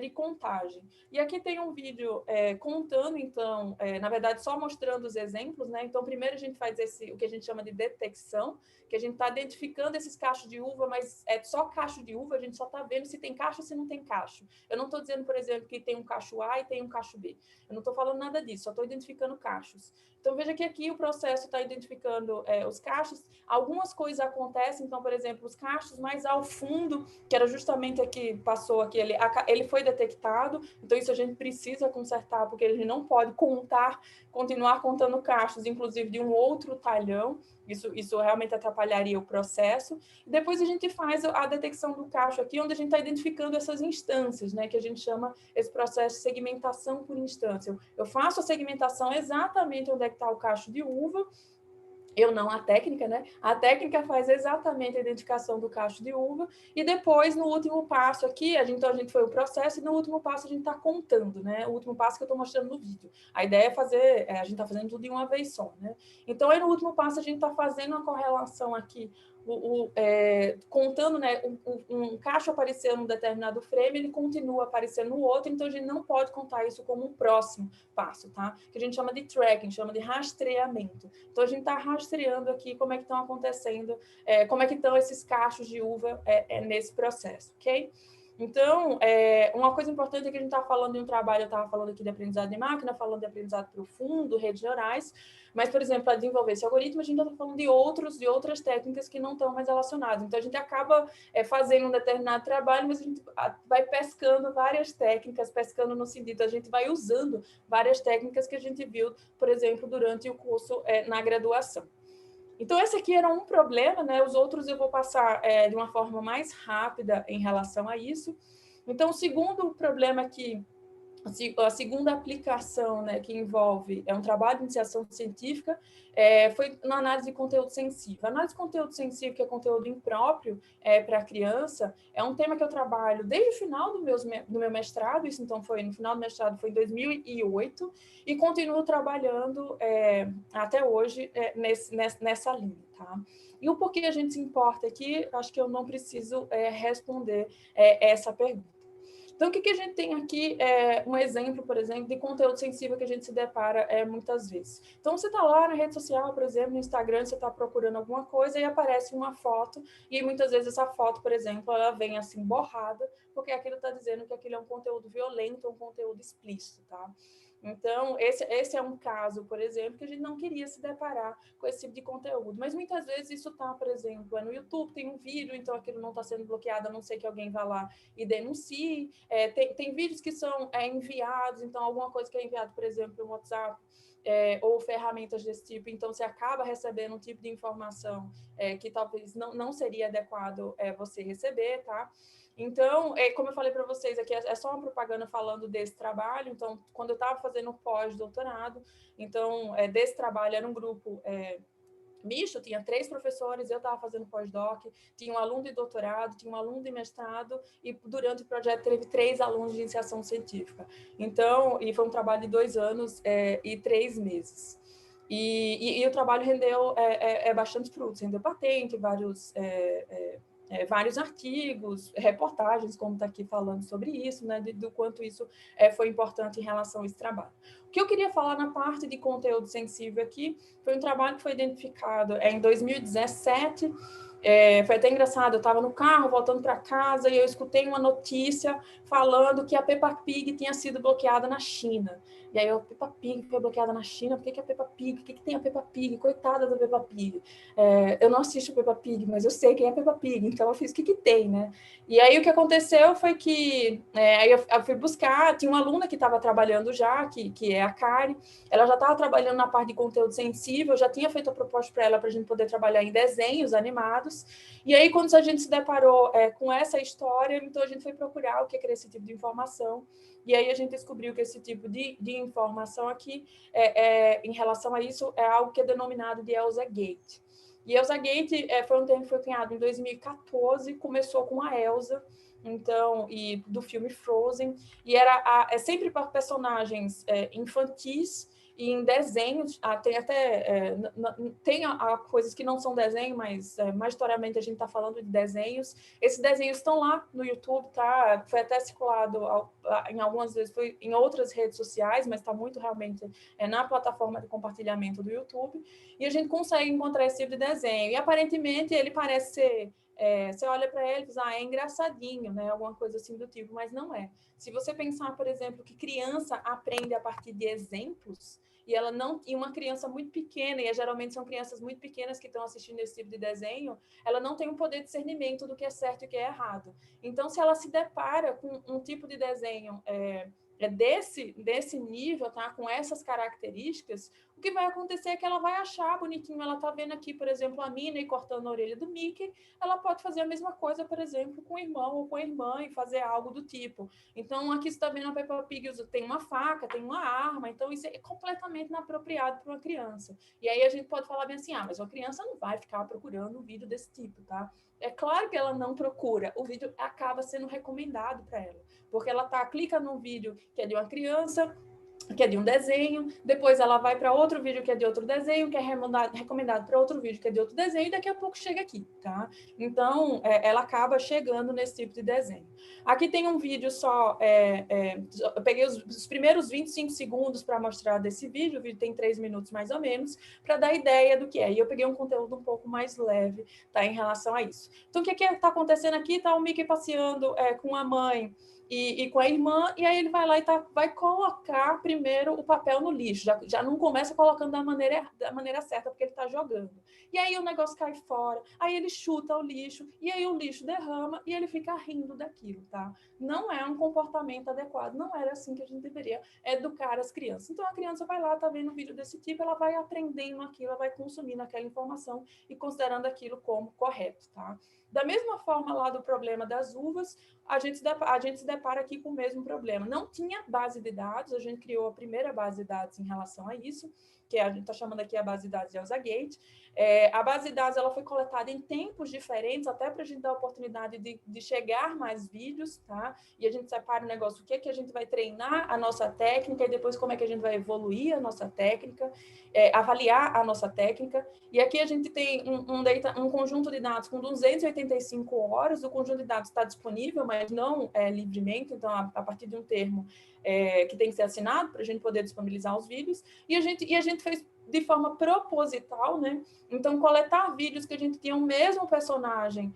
de contagem. E aqui tem um vídeo contando, então, na verdade, só mostrando os exemplos, né? Então, primeiro a gente faz o que a gente chama de detecção, que a gente está identificando esses cachos de uva, mas é só cacho de uva, a gente só está vendo se tem cacho ou se não tem cacho. Eu não estou dizendo, por exemplo, que tem um cacho A e tem um cacho B. Eu não estou falando nada disso, só estou identificando cachos. Então, veja que aqui o processo está identificando os cachos. Algumas coisas acontecem, então, por exemplo, os cachos mais ao fundo, que era justamente aqui, passou aqui, ele foi detectado, então isso a gente precisa consertar, porque a gente não pode continuar contando cachos, inclusive de um outro talhão, isso realmente atrapalharia o processo. E depois a gente faz a detecção do cacho aqui, onde a gente está identificando essas instâncias, né, que a gente chama esse processo de segmentação por instância. Eu faço a segmentação exatamente onde é que está o cacho de uva, eu não a técnica, né? A técnica faz exatamente a identificação do cacho de uva e depois, no último passo aqui, a gente foi o processo e no último passo a gente está contando, né? O último passo que eu estou mostrando no vídeo. A ideia é a gente está fazendo tudo de uma vez só, né? Então, aí no último passo a gente está fazendo uma correlação aqui, contando, né? Um cacho apareceu num determinado frame, ele continua aparecendo no outro, então a gente não pode contar isso como um próximo passo, tá? Que a gente chama de tracking, chama de rastreamento. Então, a gente está rastreando aqui como é que estão acontecendo, como é que estão esses cachos de uva nesse processo, ok? Então, uma coisa importante é que a gente está falando de um trabalho, eu estava falando aqui de aprendizado de máquina, falando de aprendizado profundo, redes neurais, mas, por exemplo, para desenvolver esse algoritmo, a gente está falando de outras técnicas que não estão mais relacionadas. Então, a gente acaba fazendo um determinado trabalho, mas a gente vai pescando várias técnicas, pescando no sentido, a gente vai usando várias técnicas que a gente viu, por exemplo, durante o curso na graduação. Então, esse aqui era um problema, né? Os outros eu vou passar de uma forma mais rápida em relação a isso. Então, o segundo problema aqui, a segunda aplicação, né, que envolve um trabalho de iniciação científica, foi na análise de conteúdo sensível. A análise de conteúdo sensível, que é conteúdo impróprio para a criança, é um tema que eu trabalho desde o final do meu mestrado, isso então foi no final do mestrado, foi em 2008, e continuo trabalhando até hoje nessa linha, tá? E o porquê a gente se importa aqui, acho que eu não preciso responder essa pergunta. Então, o que a gente tem aqui um exemplo, por exemplo, de conteúdo sensível que a gente se depara muitas vezes. Então, você está lá na rede social, por exemplo, no Instagram, você está procurando alguma coisa e aparece uma foto, e muitas vezes essa foto, por exemplo, ela vem assim borrada, porque aquilo está dizendo que aquilo é um conteúdo violento, um conteúdo explícito, tá? Então, esse é um caso, por exemplo, que a gente não queria se deparar com esse tipo de conteúdo. Mas muitas vezes isso está, por exemplo, no YouTube, tem um vídeo, então aquilo não está sendo bloqueado, a não ser que alguém vá lá e denuncie. Tem vídeos que são enviados, então alguma coisa que é enviado, por exemplo, no WhatsApp, ou ferramentas desse tipo, então você acaba recebendo um tipo de informação que talvez não seria adequado você receber, tá? Então, como eu falei para vocês, aqui é só uma propaganda falando desse trabalho. Então, quando eu estava fazendo pós-doutorado, então, desse trabalho era um grupo misto, tinha 3 professores, eu estava fazendo pós-doc, tinha um aluno de doutorado, tinha um aluno de mestrado, e durante o projeto teve 3 alunos de iniciação científica. Então, e foi um trabalho de 2 anos e 3 meses. E o trabalho rendeu bastante frutos, rendeu patente, vários artigos, reportagens, como está aqui falando sobre isso, né, do quanto isso foi importante em relação a esse trabalho. O que eu queria falar na parte de conteúdo sensível aqui foi um trabalho que foi identificado em 2017. Foi até engraçado, eu estava no carro, voltando para casa, e eu escutei uma notícia falando que a Peppa Pig tinha sido bloqueada na China. E aí, a Peppa Pig foi bloqueada na China, por que a Peppa Pig? O que tem a Peppa Pig? Coitada da Peppa Pig. Eu não assisto a Peppa Pig, mas eu sei quem é a Peppa Pig, então eu fiz o que tem, né? E aí, o que aconteceu foi que aí eu fui buscar, tinha uma aluna que estava trabalhando já, que é a Kari, ela já estava trabalhando na parte de conteúdo sensível, já tinha feito a proposta para ela para a gente poder trabalhar em desenhos animados. E aí, quando a gente se deparou com essa história, então a gente foi procurar o que era esse tipo de informação. E aí a gente descobriu que esse tipo de informação aqui, em relação a isso, é algo que é denominado de Elsa Gate. E Elsa Gate foi um termo que foi criado em 2014, começou com a Elsa, então, e do filme Frozen, e é sempre para personagens infantis e em desenhos. Tem até tem coisas que não são desenho, mas majoritariamente a gente está falando de desenhos. Esses desenhos estão lá no YouTube, tá? Foi até circulado em algumas vezes, foi em outras redes sociais, mas está muito realmente na plataforma de compartilhamento do YouTube, e a gente consegue encontrar esse tipo de desenho. E aparentemente ele parece ser você olha para ele e diz, é engraçadinho, né? Alguma coisa assim do tipo, mas não é. Se você pensar, por exemplo, que criança aprende a partir de exemplos, e uma criança muito pequena, e geralmente são crianças muito pequenas que estão assistindo esse tipo de desenho, ela não tem um poder de discernimento do que é certo e o que é errado. Então, se ela se depara com um tipo de desenho desse nível, tá? Com essas características, o que vai acontecer é que ela vai achar bonitinho. Ela tá vendo aqui, por exemplo, a Minnie cortando a orelha do Mickey, ela pode fazer a mesma coisa, por exemplo, com o irmão ou com a irmã e fazer algo do tipo. Então, aqui você está vendo a Peppa Pig, tem uma faca, tem uma arma, então isso é completamente inapropriado para uma criança. E aí a gente pode falar bem assim, mas uma criança não vai ficar procurando um vídeo desse tipo, tá? É claro que ela não procura, o vídeo acaba sendo recomendado para ela, porque ela clica num vídeo que é de uma criança, que é de um desenho, depois ela vai para outro vídeo que é de outro desenho, que é recomendado para outro vídeo que é de outro desenho, e daqui a pouco chega aqui, tá? Então, ela acaba chegando nesse tipo de desenho. Aqui tem um vídeo só, eu peguei os primeiros 25 segundos para mostrar desse vídeo, o vídeo tem 3 minutos mais ou menos, para dar ideia do que é, e eu peguei um conteúdo um pouco mais leve, tá, em relação a isso. Então, o que está acontecendo aqui? Tá o Mickey passeando com a mãe, e com a irmã, e aí ele vai lá e vai colocar primeiro o papel no lixo, já não começa colocando da maneira certa, porque ele está jogando. E aí o negócio cai fora, aí ele chuta o lixo, e aí o lixo derrama, e ele fica rindo daquilo, tá? Não é um comportamento adequado, não era assim que a gente deveria educar as crianças. Então a criança vai lá, tá vendo um vídeo desse tipo, ela vai aprendendo aquilo, ela vai consumindo aquela informação e considerando aquilo como correto, tá? Da mesma forma lá do problema das uvas, a gente se depara aqui com o mesmo problema. Não tinha base de dados, a gente criou a primeira base de dados em relação a isso, que a gente está chamando aqui a base de dados de ELSA-Gate. A base de dados ela foi coletada em tempos diferentes, até para a gente dar a oportunidade de chegar mais vídeos, tá? E a gente separa o negócio, o que é que a gente vai treinar a nossa técnica e depois como é que a gente vai evoluir a nossa técnica, avaliar a nossa técnica. E aqui a gente tem um conjunto de dados com 285 horas, o conjunto de dados está disponível, mas não livremente, então a partir de um termo que tem que ser assinado para a gente poder disponibilizar os vídeos, e a gente fez de forma proposital, né? Então, coletar vídeos que a gente tinha o mesmo personagem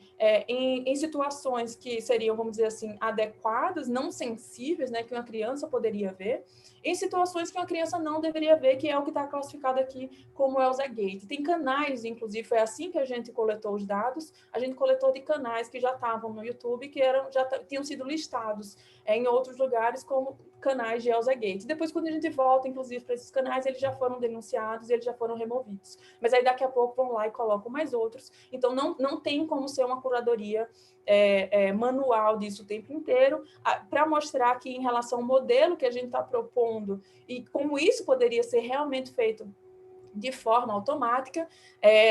em situações que seriam, vamos dizer assim, adequadas, não sensíveis, né? Que uma criança poderia ver, em situações que uma criança não deveria ver, que é o que está classificado aqui como ELSA-Gate. Tem canais, inclusive, foi assim que a gente coletou os dados, a gente coletou de canais que já estavam no YouTube, que já tinham sido listados em outros lugares como canais de ELSA-Gate. Depois, quando a gente volta, inclusive, para esses canais, eles já foram denunciados e eles já foram removidos. Mas aí, daqui a pouco, vão lá e colocam mais outros. Então, não tem como ser uma curadoria manual disso o tempo inteiro, para mostrar que, em relação ao modelo que a gente está propondo e como isso poderia ser realmente feito de forma automática.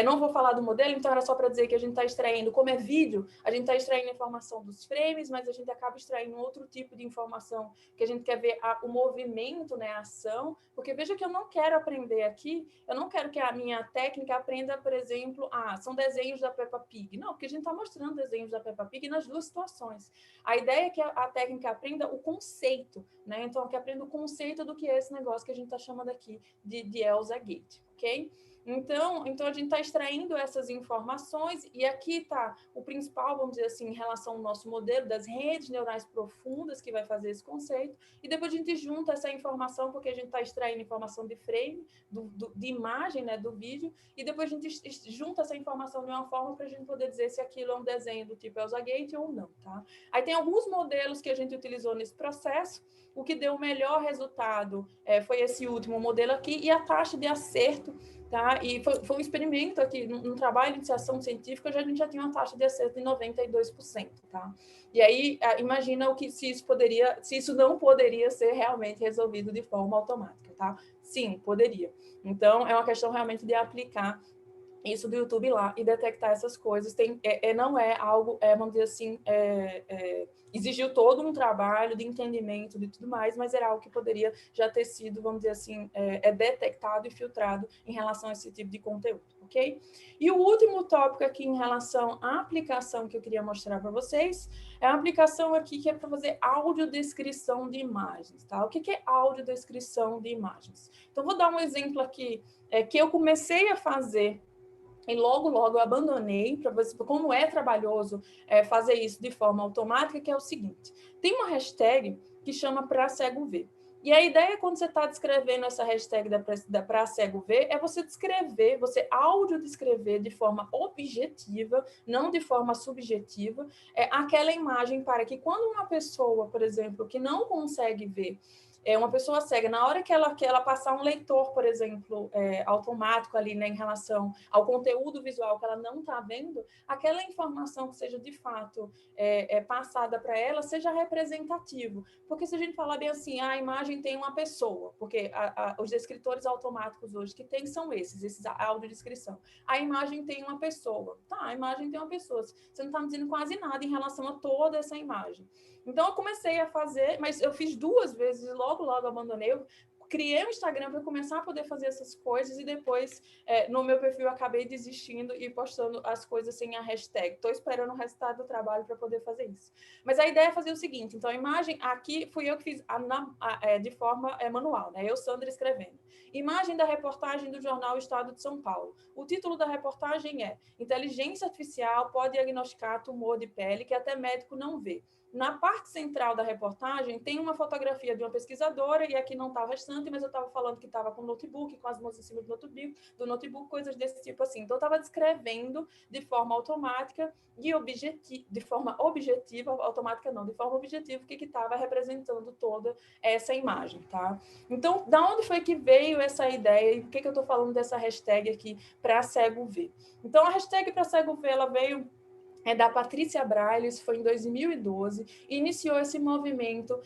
Não vou falar do modelo, então era só para dizer que a gente está extraindo, como é vídeo, a gente está extraindo a informação dos frames, mas a gente acaba extraindo outro tipo de informação, que a gente quer ver o movimento, né, a ação, porque veja que eu não quero aprender aqui, eu não quero que a minha técnica aprenda, por exemplo, são desenhos da Peppa Pig. Não, porque a gente está mostrando desenhos da Peppa Pig nas duas situações. A ideia é que a técnica aprenda o conceito, né? Então, que aprenda o conceito do que é esse negócio que a gente está chamando aqui de ELSA-Gate. Ok? Então a gente está extraindo essas informações e aqui está o principal, vamos dizer assim, em relação ao nosso modelo das redes neurais profundas que vai fazer esse conceito, e depois a gente junta essa informação, porque a gente está extraindo informação de frame, de imagem, né, do vídeo, e depois a gente junta essa informação de uma forma para a gente poder dizer se aquilo é um desenho do tipo ELSA-Gate ou não, tá? Aí tem alguns modelos que a gente utilizou nesse processo. O que deu o melhor resultado foi esse último modelo aqui, e a taxa de acerto, tá? E foi um experimento aqui, num trabalho de iniciação científica, a gente já tinha uma taxa de acerto de 92%, tá? E aí, imagina se isso não poderia ser realmente resolvido de forma automática, tá? Sim, poderia. Então, é uma questão realmente de aplicar isso do YouTube lá e detectar essas coisas. Não é algo, vamos dizer assim, exigiu todo um trabalho de entendimento de tudo mais, mas era algo que poderia já ter sido, vamos dizer assim, detectado e filtrado em relação a esse tipo de conteúdo, ok? E o último tópico aqui em relação à aplicação que eu queria mostrar para vocês é uma aplicação aqui que é para fazer audiodescrição de imagens, tá? O que é audiodescrição de imagens? Então, vou dar um exemplo aqui que eu comecei a fazer e logo eu abandonei, para ver como é trabalhoso fazer isso de forma automática, que é o seguinte: tem uma hashtag que chama Pra Cego Ver. E a ideia, quando você está descrevendo essa hashtag da Pra Cego Ver, é você descrever, você audiodescrever de forma objetiva, não de forma subjetiva, aquela imagem, para que quando uma pessoa, por exemplo, que não consegue ver, uma pessoa cega, na hora que ela passar um leitor, por exemplo, automático ali, né, em relação ao conteúdo visual que ela não está vendo, aquela informação que seja de fato passada para ela seja representativo. Porque se a gente falar bem assim, a imagem tem uma pessoa, porque os descritores automáticos hoje que tem são esses audiodescrição. A imagem tem uma pessoa. Tá, a imagem tem uma pessoa. Você não está me dizendo quase nada em relação a toda essa imagem. Então, eu comecei a fazer, mas eu fiz 2 vezes e logo abandonei. Eu criei um Instagram para começar a poder fazer essas coisas e depois, no meu perfil, eu acabei desistindo e postando as coisas sem a hashtag. Estou esperando o resultado do trabalho para poder fazer isso. Mas a ideia é fazer o seguinte: então, a imagem aqui fui eu que fiz de forma manual, né? Eu, Sandra, escrevendo. Imagem da reportagem do jornal Estado de São Paulo. O título da reportagem é: Inteligência Artificial pode diagnosticar tumor de pele que até médico não vê. Na parte central da reportagem tem uma fotografia de uma pesquisadora, e aqui não está o restante, mas eu estava falando que estava com o notebook, com as mãos em cima do notebook, coisas desse tipo assim. Então, eu estava descrevendo de forma automática e de forma objetiva, automática não, de forma objetiva, o que estava representando toda essa imagem, tá? Então, da onde foi que veio essa ideia e por que eu estou falando dessa hashtag aqui, Pra Cego Ver? Então, a hashtag Pra Cego Ver, ela veio é da Patrícia Braille, isso foi em 2012, e iniciou esse movimento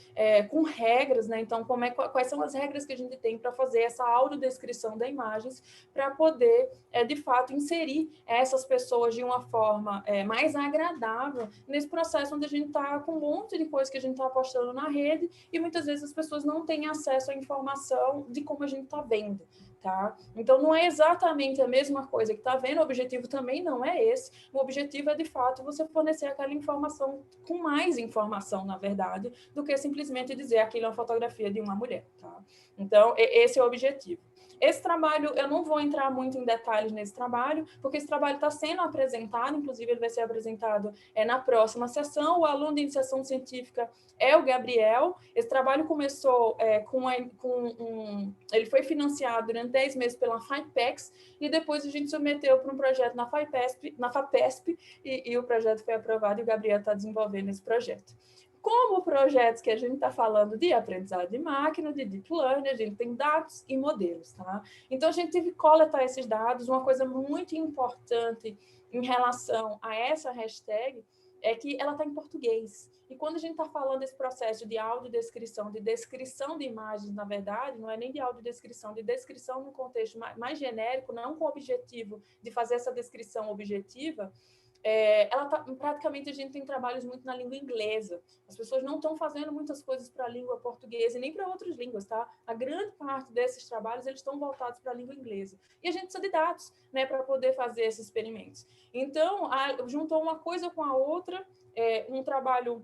com regras, né? Então, quais são as regras que a gente tem para fazer essa audiodescrição das imagens, para poder, de fato, inserir essas pessoas de uma forma mais agradável nesse processo onde a gente está com um monte de coisa que a gente está postando na rede, e muitas vezes as pessoas não têm acesso à informação de como a gente está vendo. Tá? Então, não é exatamente a mesma coisa que está vendo, o objetivo também não é esse, o objetivo é, de fato, você fornecer aquela informação com mais informação, na verdade, do que simplesmente dizer aquilo é uma fotografia de uma mulher. Tá? Então, esse é o objetivo. Esse trabalho, eu não vou entrar muito em detalhes nesse trabalho, porque esse trabalho está sendo apresentado, inclusive ele vai ser apresentado na próxima sessão. O aluno de iniciação científica é o Gabriel. Esse trabalho começou ele foi financiado durante 10 meses pela FAPEX, e depois a gente submeteu para um projeto na FAPESP, e o projeto foi aprovado, e o Gabriel está desenvolvendo esse projeto. Como projetos que a gente está falando de aprendizado de máquina, de deep learning, a gente tem dados e modelos, tá? Então, a gente teve que coletar esses dados. Uma coisa muito importante em relação a essa hashtag é que ela está em português. E quando a gente está falando desse processo de audiodescrição, de descrição de imagens, na verdade, não é nem de audiodescrição, de descrição num contexto mais genérico, não com o objetivo de fazer essa descrição objetiva, praticamente a gente tem trabalhos muito na língua inglesa. As pessoas não estão fazendo muitas coisas para a língua portuguesa e nem para outras línguas, tá? A grande parte desses trabalhos, eles estão voltados para a língua inglesa. E a gente precisa de dados, né, para poder fazer esses experimentos. Então, juntou uma coisa com a outra, um trabalho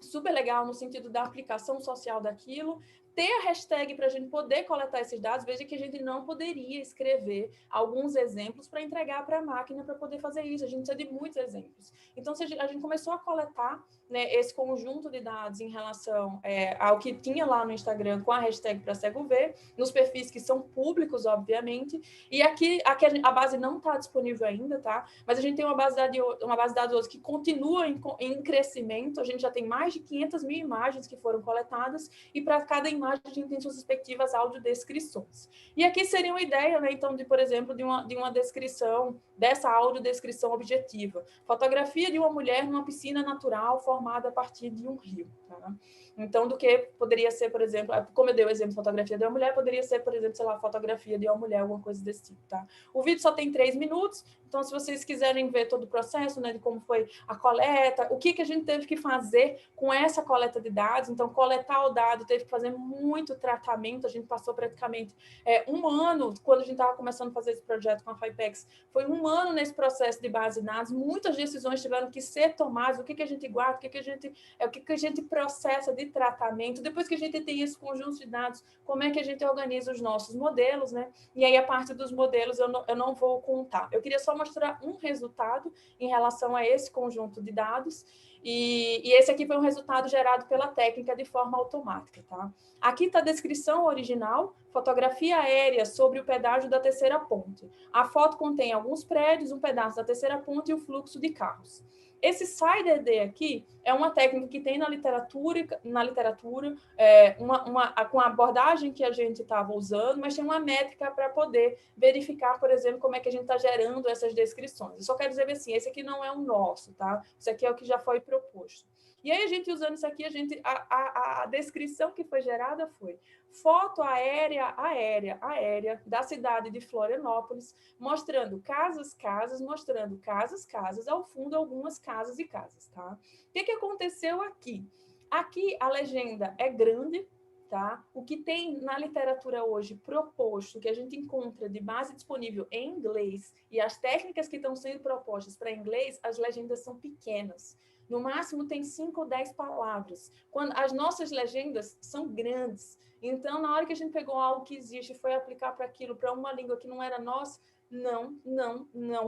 super legal no sentido da aplicação social daquilo, ter a hashtag para a gente poder coletar esses dados. Veja que a gente não poderia escrever alguns exemplos para entregar para a máquina para poder fazer isso. A gente precisa de muitos exemplos. Então, a gente começou a coletar, né, esse conjunto de dados em relação ao que tinha lá no Instagram com a hashtag para cego ver, nos perfis que são públicos, obviamente. E aqui a base não está disponível ainda, tá? Mas a gente tem uma base de dados hoje que continua em crescimento. A gente já tem mais de 500 mil imagens que foram coletadas, e para cada imagem a gente tem suas respectivas audiodescrições. E aqui seria uma ideia, né, então, por exemplo, de uma descrição, dessa audiodescrição objetiva. Fotografia de uma mulher numa piscina natural formada a partir de um rio. Tá? Então, do que poderia ser, por exemplo, como eu dei o exemplo de fotografia de uma mulher, poderia ser, por exemplo, sei lá, fotografia de uma mulher, alguma coisa desse tipo. Tá? O vídeo só tem 3 minutos, então, se vocês quiserem ver todo o processo, né, de como foi a coleta, o que a gente teve que fazer com essa coleta de dados. Então, coletar o dado, teve que fazer muito tratamento. A gente passou praticamente 1 ano, quando a gente estava começando a fazer esse projeto com a FAPEX, foi 1 ano nesse processo de base de dados. Muitas decisões tiveram que ser tomadas, o que a gente guarda, o que a gente processa de tratamento. Depois que a gente tem esse conjunto de dados, como é que a gente organiza os nossos modelos, né? E aí, a parte dos modelos, eu não vou contar. Eu queria só mostrar um resultado em relação a esse conjunto de dados, e esse aqui foi um resultado gerado pela técnica de forma automática, tá? Aqui está a descrição original, fotografia aérea sobre o pedágio da Terceira Ponte. A foto contém alguns prédios, um pedaço da Terceira Ponte e o fluxo de carros. Esse SIDED aqui é uma técnica que tem na literatura com a abordagem que a gente estava usando, mas tem uma métrica para poder verificar, por exemplo, como é que a gente está gerando essas descrições. Eu só quero dizer assim, esse aqui não é o nosso, tá? Isso aqui é o que já foi proposto. E aí, a gente usando isso aqui, a descrição que foi gerada foi foto aérea da cidade de Florianópolis, mostrando casas, mostrando casas, ao fundo algumas casas e casas, tá? O que aconteceu aqui? Aqui a legenda é grande, tá? O que tem na literatura hoje proposto, que a gente encontra de base disponível em inglês, e as técnicas que estão sendo propostas para inglês, as legendas são pequenas. No máximo tem 5 ou 10 palavras. Quando as nossas legendas são grandes. Então, na hora que a gente pegou algo que existe e foi aplicar para aquilo, para uma língua que não era nossa, não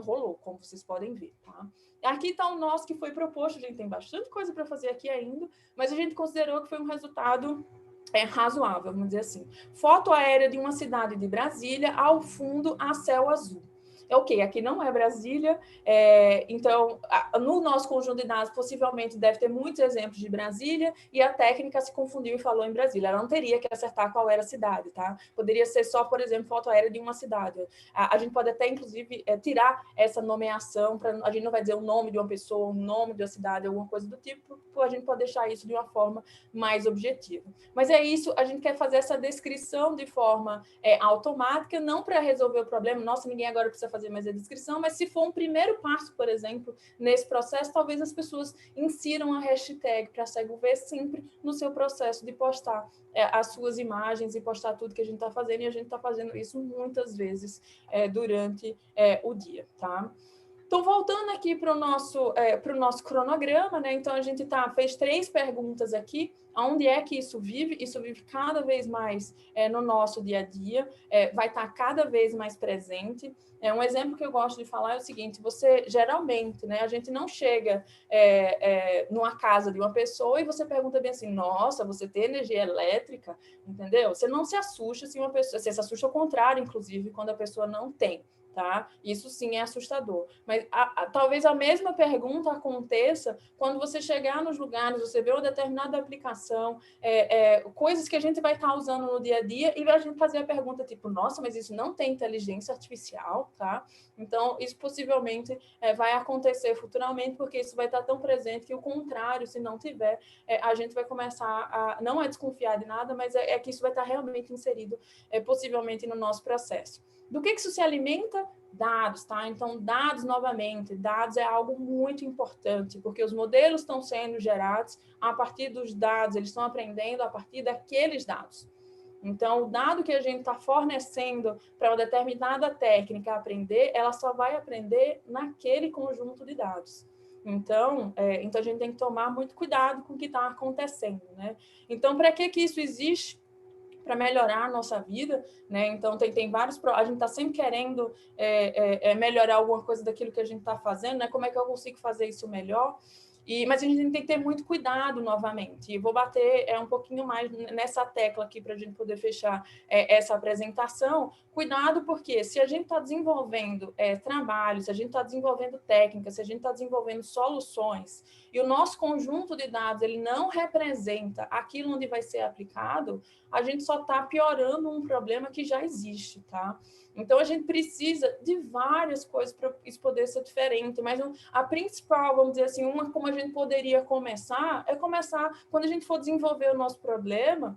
rolou, como vocês podem ver, tá? Aqui está o nosso que foi proposto. A gente tem bastante coisa para fazer aqui ainda, mas a gente considerou que foi um resultado razoável, vamos dizer assim. Foto aérea de uma cidade de Brasília, ao fundo, a céu azul. ok, aqui não é Brasília, então, no nosso conjunto de dados, possivelmente deve ter muitos exemplos de Brasília, e a técnica se confundiu e falou em Brasília. Ela não teria que acertar qual era a cidade, tá? Poderia ser só, por exemplo, foto aérea de uma cidade. A gente pode até, inclusive, tirar essa nomeação, a gente não vai dizer o nome de uma pessoa, o nome de uma cidade, alguma coisa do tipo, a gente pode deixar isso de uma forma mais objetiva. Mas é isso, a gente quer fazer essa descrição de forma automática, não para resolver o problema, nossa, ninguém agora precisa fazer mais a descrição, mas se for um primeiro passo, por exemplo, nesse processo, talvez as pessoas insiram a hashtag para cego ver sempre no seu processo de postar as suas imagens e postar tudo que a gente está fazendo, e a gente está fazendo isso muitas vezes durante o dia, tá? Então, voltando aqui para o nosso cronograma, né? Então, a gente fez 3 perguntas aqui. Onde é que isso vive? Isso vive cada vez mais no nosso dia a dia, vai estar cada vez mais presente. Um exemplo que eu gosto de falar é o seguinte: você, geralmente, né, a gente não chega numa casa de uma pessoa e você pergunta bem assim, nossa, você tem energia elétrica? Entendeu? Você não se assusta se uma pessoa... Você se assusta ao contrário, inclusive, quando a pessoa não tem. Tá? Isso sim é assustador. Mas talvez a mesma pergunta aconteça quando você chegar nos lugares, você vê uma determinada aplicação, coisas que a gente vai estar usando no dia a dia, e a gente fazer a pergunta tipo, nossa, mas isso não tem inteligência artificial, tá? Então, isso possivelmente vai acontecer futuramente, porque isso vai estar tão presente que o contrário, se não tiver, a gente vai começar não a desconfiar de nada, mas que isso vai estar realmente inserido, possivelmente, no nosso processo. Do que isso se alimenta? Dados, tá? Então, dados, novamente, dados é algo muito importante, porque os modelos estão sendo gerados a partir dos dados, eles estão aprendendo a partir daqueles dados. Então, o dado que a gente está fornecendo para uma determinada técnica aprender, ela só vai aprender naquele conjunto de dados. Então, a gente tem que tomar muito cuidado com o que está acontecendo, né? Então, para que isso existe? Para melhorar a nossa vida, né? Então, tem vários... A gente está sempre querendo melhorar alguma coisa daquilo que a gente está fazendo, né? Como é que eu consigo fazer isso melhor? Mas a gente tem que ter muito cuidado novamente. E vou bater um pouquinho mais nessa tecla aqui para a gente poder fechar essa apresentação. Cuidado, porque se a gente está desenvolvendo trabalhos, se a gente está desenvolvendo técnicas, se a gente está desenvolvendo soluções, e o nosso conjunto de dados ele não representa aquilo onde vai ser aplicado, a gente só está piorando um problema que já existe, tá? Então, a gente precisa de várias coisas para isso poder ser diferente, mas a principal, vamos dizer assim, como a gente poderia começar, quando a gente for desenvolver o nosso problema,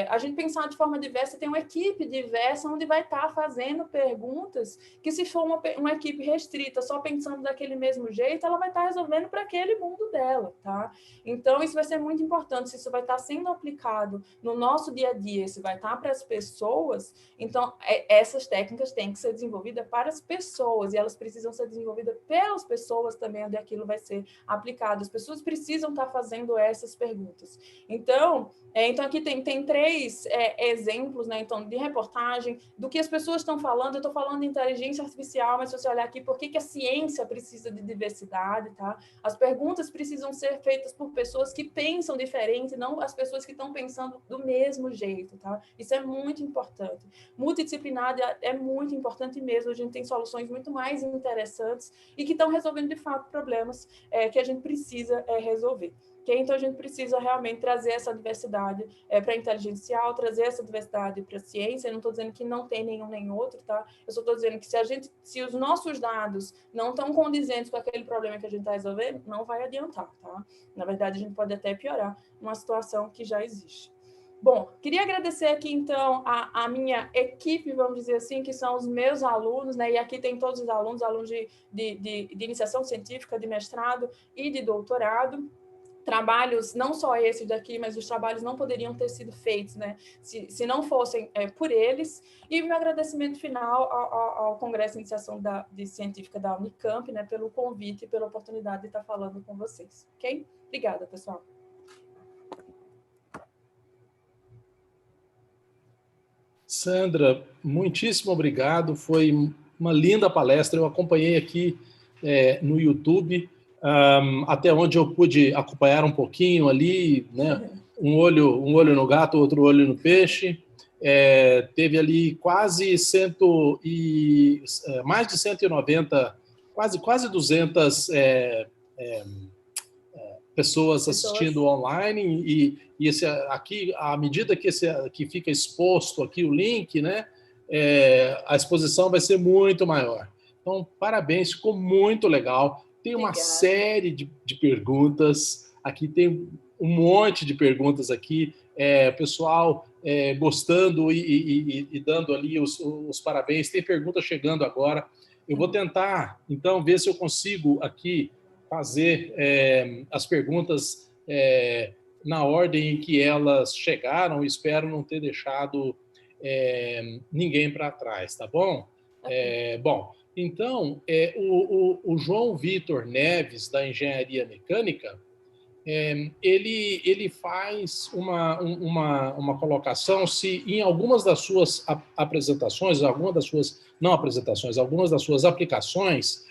a gente pensar de forma diversa, tem uma equipe diversa onde vai estar fazendo perguntas que, se for uma equipe restrita, só pensando daquele mesmo jeito, ela vai estar resolvendo para aquele mundo dela, tá? Então, isso vai ser muito importante, se isso vai estar sendo aplicado no nosso dia a dia, se vai estar para as pessoas, então, essas técnicas têm que ser desenvolvidas para as pessoas, e elas precisam ser desenvolvidas pelas pessoas também, onde aquilo vai ser aplicado. As pessoas precisam estar fazendo essas perguntas. Então aqui tem 3 exemplos, né? Então, de reportagem, do que as pessoas estão falando. Eu estou falando de inteligência artificial, mas se você olhar aqui, por que a ciência precisa de diversidade, tá? As perguntas precisam ser feitas por pessoas que pensam diferente, não as pessoas que estão pensando do mesmo jeito, tá? Isso é muito importante. Multidisciplinar é muito importante mesmo. A gente tem soluções muito mais interessantes e que estão resolvendo, de fato, problemas que a gente precisa resolver. Okay? Então, a gente precisa realmente trazer essa diversidade para a inteligência artificial, trazer essa diversidade para a ciência. Eu não estou dizendo que não tem nenhum nem outro, tá? Eu só estou dizendo que se os nossos dados não estão condizentes com aquele problema que a gente está resolvendo, não vai adiantar, tá? Na verdade, a gente pode até piorar uma situação que já existe. Bom, queria agradecer aqui, então, a minha equipe, vamos dizer assim, que são os meus alunos, né? E aqui tem todos os alunos de iniciação científica, de mestrado e de doutorado. Trabalhos, não só esses daqui, mas os trabalhos não poderiam ter sido feitos, né, se não fossem por eles. E o meu agradecimento final ao Congresso de Iniciação Científica da Unicamp, né, pelo convite e pela oportunidade de estar falando com vocês. Ok? Obrigada, pessoal. Sandra, muitíssimo obrigado. Foi uma linda palestra. Eu acompanhei aqui no YouTube, até onde eu pude acompanhar um pouquinho ali, né? Um olho no gato, outro olho no peixe. teve ali mais de 190, quase 200 pessoas assistindo online, e esse aqui, à medida que fica exposto aqui o link, né, a exposição vai ser muito maior. Então, parabéns, ficou muito legal. Tem uma série de perguntas, aqui tem um monte de perguntas aqui, pessoal gostando e dando ali os parabéns. Tem pergunta chegando agora. Eu vou tentar, então, ver se eu consigo aqui fazer as perguntas na ordem em que elas chegaram. Espero não ter deixado ninguém para trás, tá bom? Bom, então, o João Vitor Neves, da Engenharia Mecânica, ele faz uma colocação se em algumas das suas apresentações, algumas das suas aplicações,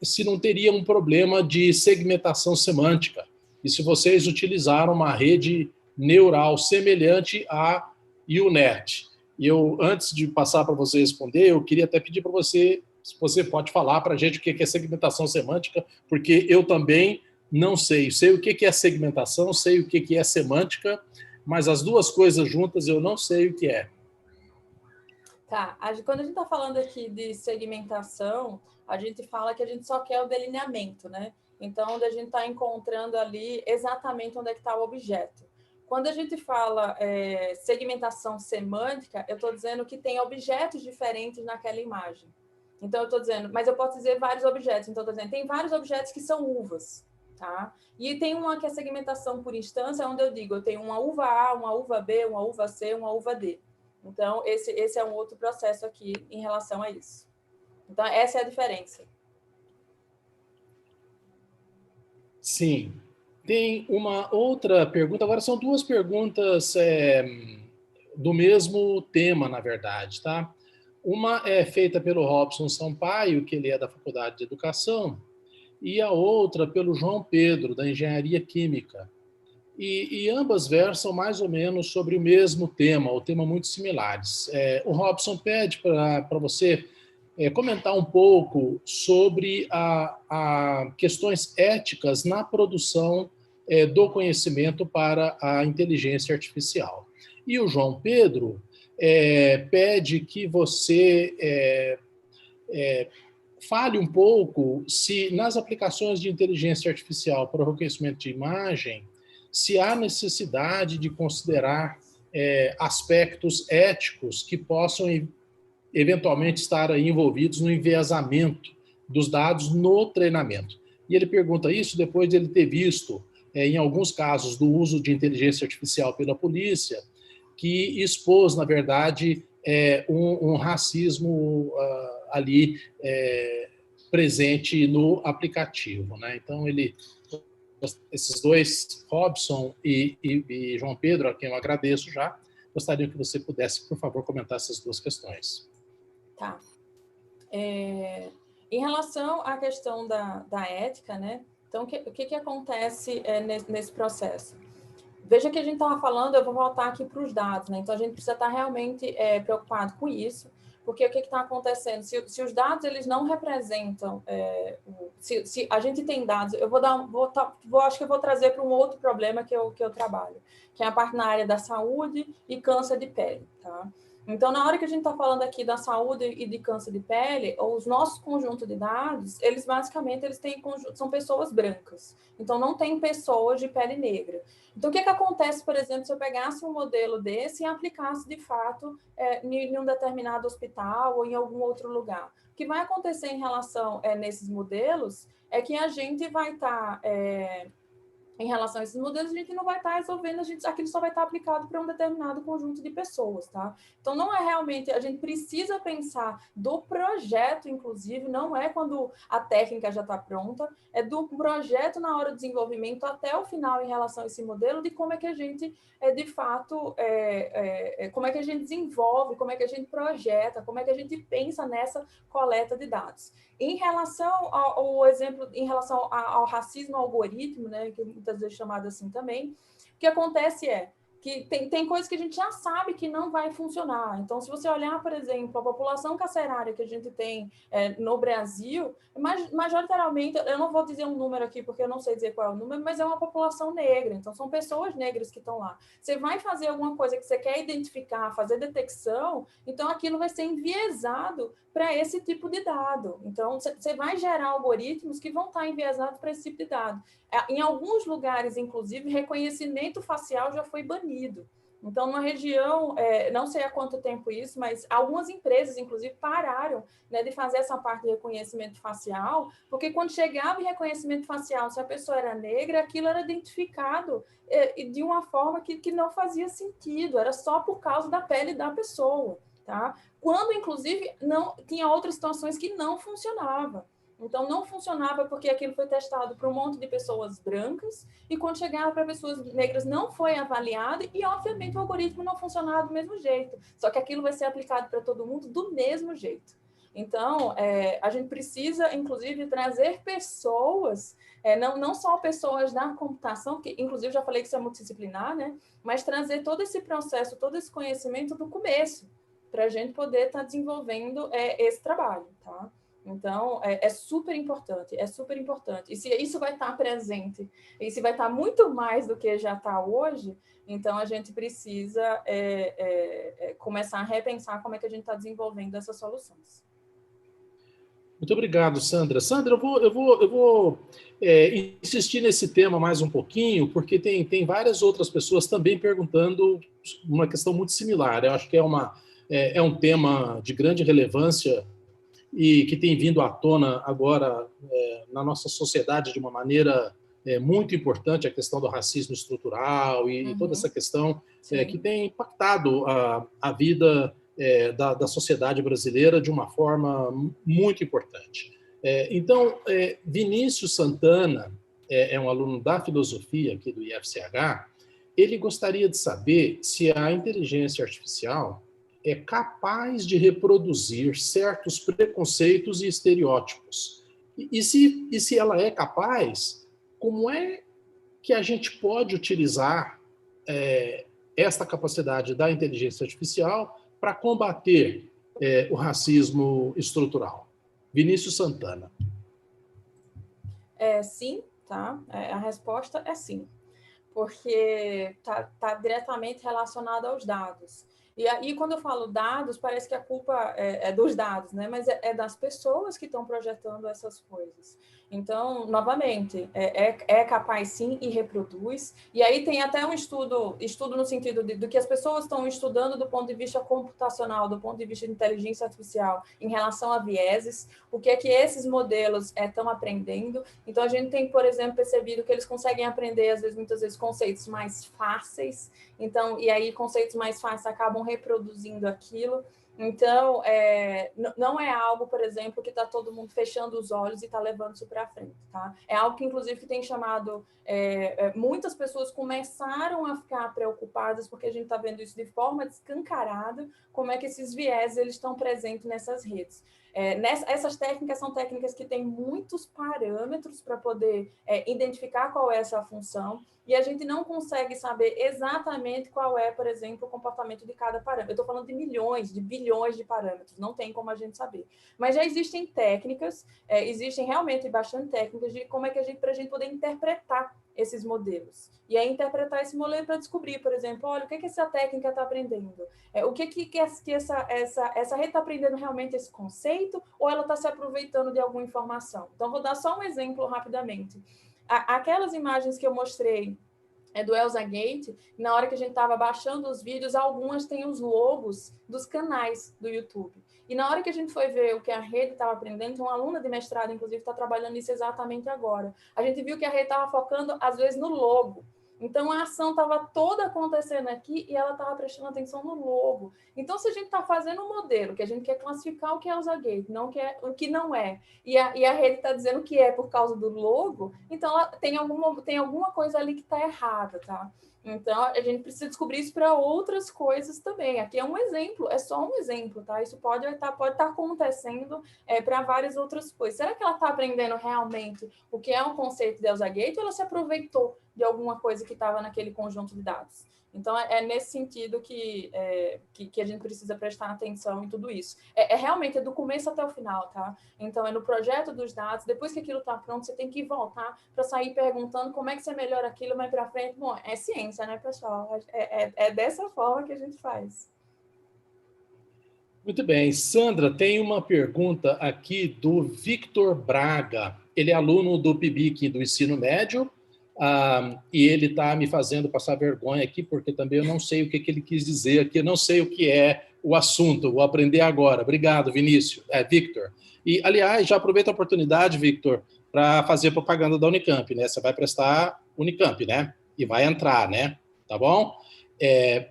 se não teria um problema de segmentação semântica, e se vocês utilizaram uma rede neural semelhante à UNet. E antes de passar para você responder, eu queria até pedir para você, se você pode falar para a gente o que é segmentação semântica, porque eu também não sei. Sei o que é segmentação, sei o que é semântica, mas as duas coisas juntas eu não sei o que é. Tá, quando a gente está falando aqui de segmentação, a gente fala que a gente só quer o delineamento, né? Então, onde a gente está encontrando ali exatamente onde é que está o objeto. Quando a gente fala segmentação semântica, eu estou dizendo que tem objetos diferentes naquela imagem. Então, eu estou dizendo, mas eu posso dizer vários objetos. Então, eu estou dizendo, tem vários objetos que são uvas, tá? E tem uma que é segmentação por instância, onde eu digo, eu tenho uma uva A, uma uva B, uma uva C, uma uva D. Então, esse é um outro processo aqui em relação a isso. Então, essa é a diferença. Sim. Tem uma outra pergunta, agora são duas perguntas do mesmo tema, na verdade, tá? Uma é feita pelo Robson Sampaio, que ele é da Faculdade de Educação, e a outra pelo João Pedro, da Engenharia Química. E ambas versam mais ou menos sobre o mesmo tema, ou tema muito similares. O Robson pede para você comentar um pouco sobre a questões éticas na produção do conhecimento para a inteligência artificial. E o João Pedro pede que você fale um pouco se nas aplicações de inteligência artificial para o reconhecimento de imagem, se há necessidade de considerar aspectos éticos que possam eventualmente estar aí envolvidos no enviesamento dos dados no treinamento. E ele pergunta isso depois de ele ter visto, em alguns casos, do uso de inteligência artificial pela polícia, que expôs, na verdade, um racismo ali presente no aplicativo, né? Então, esses dois, Robson e João Pedro, a quem eu agradeço já, gostaria que você pudesse, por favor, comentar essas duas questões. Tá. Em relação à questão da ética, né? Então, o que acontece nesse processo? Veja que a gente estava falando, eu vou voltar aqui para os dados, né? Então, a gente precisa estar realmente preocupado com isso, porque o que está acontecendo? Se os dados eles não representam, se a gente tem dados, eu acho que eu vou trazer para um outro problema que eu trabalho, que é a parte na área da saúde e câncer de pele, tá? Então, na hora que a gente está falando aqui da saúde e de câncer de pele, os nossos conjuntos de dados, eles basicamente são pessoas brancas. Então, não tem pessoas de pele negra. Então, o que acontece, por exemplo, se eu pegasse um modelo desse e aplicasse, de fato, em um determinado hospital ou em algum outro lugar? O que vai acontecer em relação nesses modelos é que a gente vai estar... em relação a esses modelos, a gente não vai estar resolvendo, aquilo só vai estar aplicado para um determinado conjunto de pessoas, tá? Então, não é realmente, a gente precisa pensar do projeto, inclusive, não é quando a técnica já está pronta, é do projeto na hora do desenvolvimento até o final em relação a esse modelo, de como é que a gente, de fato, como é que a gente desenvolve, como é que a gente projeta, como é que a gente pensa nessa coleta de dados. Em relação ao exemplo, em relação ao racismo algoritmo, né, que muitas vezes é chamado assim também, o que acontece que tem coisas que a gente já sabe que não vai funcionar. Então, se você olhar, por exemplo, a população carcerária que a gente tem no Brasil, majoritariamente, eu não vou dizer um número aqui, porque eu não sei dizer qual é o número, mas é uma população negra. Então, são pessoas negras que estão lá. Você vai fazer alguma coisa que você quer identificar, fazer detecção, então aquilo vai ser enviesado para esse tipo de dado. Então, você vai gerar algoritmos que vão estar enviesados para esse tipo de dado. Em alguns lugares, inclusive, reconhecimento facial já foi banido. Então, numa região, não sei há quanto tempo isso, mas algumas empresas, inclusive, pararam, né, de fazer essa parte de reconhecimento facial, porque quando chegava em reconhecimento facial, se a pessoa era negra, aquilo era identificado de uma forma que não fazia sentido, era só por causa da pele da pessoa, tá? Quando, inclusive, não tinha outras situações que não funcionava. Então, não funcionava porque aquilo foi testado para um monte de pessoas brancas e quando chegava para pessoas negras não foi avaliado e, obviamente, o algoritmo não funcionava do mesmo jeito. Só que aquilo vai ser aplicado para todo mundo do mesmo jeito. Então, a gente precisa, inclusive, trazer pessoas, não só pessoas da computação, que, inclusive, já falei que isso é multidisciplinar, né? Mas trazer todo esse processo, todo esse conhecimento do começo, para a gente poder estar desenvolvendo esse trabalho, tá? Então, é super importante, é super importante. E se isso vai estar presente, e se vai estar muito mais do que já está hoje, então a gente precisa começar a repensar como é que a gente está desenvolvendo essas soluções. Muito obrigado, Sandra. Sandra, eu vou insistir nesse tema mais um pouquinho, porque tem várias outras pessoas também perguntando uma questão muito similar. Eu acho que é um tema de grande relevância e que tem vindo à tona agora na nossa sociedade de uma maneira muito importante, a questão do racismo estrutural e toda essa questão que tem impactado a vida da sociedade brasileira de uma forma muito importante. Então, Vinícius Santana é um aluno da filosofia aqui do IFCH. Ele gostaria de saber se a inteligência artificial é capaz de reproduzir certos preconceitos e estereótipos. E se ela é capaz, como é que a gente pode utilizar esta capacidade da inteligência artificial para combater o racismo estrutural? Vinícius Santana. Sim, tá? A resposta é sim, porque tá diretamente relacionado aos dados. E aí, quando eu falo dados, parece que a culpa é dos dados, né? Mas é das pessoas que estão projetando essas coisas. Então, novamente, é capaz sim e reproduz. E aí tem até um estudo no sentido do que as pessoas estão estudando do ponto de vista computacional, do ponto de vista de inteligência artificial, em relação a vieses, o que é que esses modelos estão aprendendo. Então, a gente tem, por exemplo, percebido que eles conseguem aprender, muitas vezes, conceitos mais fáceis. Então, e aí conceitos mais fáceis acabam reproduzindo aquilo. Então, não é algo, por exemplo, que está todo mundo fechando os olhos e está levando isso para frente, tá? É algo que, inclusive, que tem chamado... muitas pessoas começaram a ficar preocupadas porque a gente está vendo isso de forma escancarada, como é que esses viés eles estão presentes nessas redes. Essas técnicas são técnicas que têm muitos parâmetros para poder identificar qual é essa função, e a gente não consegue saber exatamente qual é, por exemplo, o comportamento de cada parâmetro. Eu estou falando de milhões, de bilhões de parâmetros, não tem como a gente saber. Mas já existem técnicas, existem realmente bastante técnicas de como é que para a gente poder interpretar esses modelos. E aí interpretar esse modelo para descobrir, por exemplo, olha, o que essa técnica está aprendendo? O que essa rede está aprendendo realmente esse conceito, ou ela está se aproveitando de alguma informação? Então, vou dar só um exemplo rapidamente. Aquelas imagens que eu mostrei do Elsa Gate, na hora que a gente estava baixando os vídeos, algumas têm os logos dos canais do YouTube. E na hora que a gente foi ver o que a rede estava aprendendo, uma aluna de mestrado, inclusive, está trabalhando nisso exatamente agora. A gente viu que a rede estava focando, às vezes, no logo. Então, a ação estava toda acontecendo aqui e ela estava prestando atenção no logo. Então, se a gente está fazendo um modelo que a gente quer classificar o que é Elsa Gate, o que não é, e a rede está dizendo que é por causa do logo, então tem alguma coisa ali que está errada, tá? Então, a gente precisa descobrir isso para outras coisas também. Aqui é um exemplo, é só um exemplo, tá? Isso pode estar acontecendo para várias outras coisas. Será que ela está aprendendo realmente o que é um conceito de Elsa Gate ou ela se aproveitou de alguma coisa que estava naquele conjunto de dados? Então, é nesse sentido que a gente precisa prestar atenção em tudo isso. Realmente do começo até o final, tá? Então, é no projeto dos dados, depois que aquilo está pronto, você tem que voltar para sair perguntando como é que você melhora aquilo mais para frente. Bom, é ciência, né, pessoal? É dessa forma que a gente faz. Muito bem. Sandra, tem uma pergunta aqui do Victor Braga. Ele é aluno do PIBIC do ensino médio, e ele está me fazendo passar vergonha aqui, porque também eu não sei o que ele quis dizer aqui, eu não sei o que é o assunto, vou aprender agora. Obrigado, Victor. E, aliás, já aproveito a oportunidade, Victor, para fazer propaganda da Unicamp, né? Você vai prestar Unicamp, né? E vai entrar, né? Tá bom?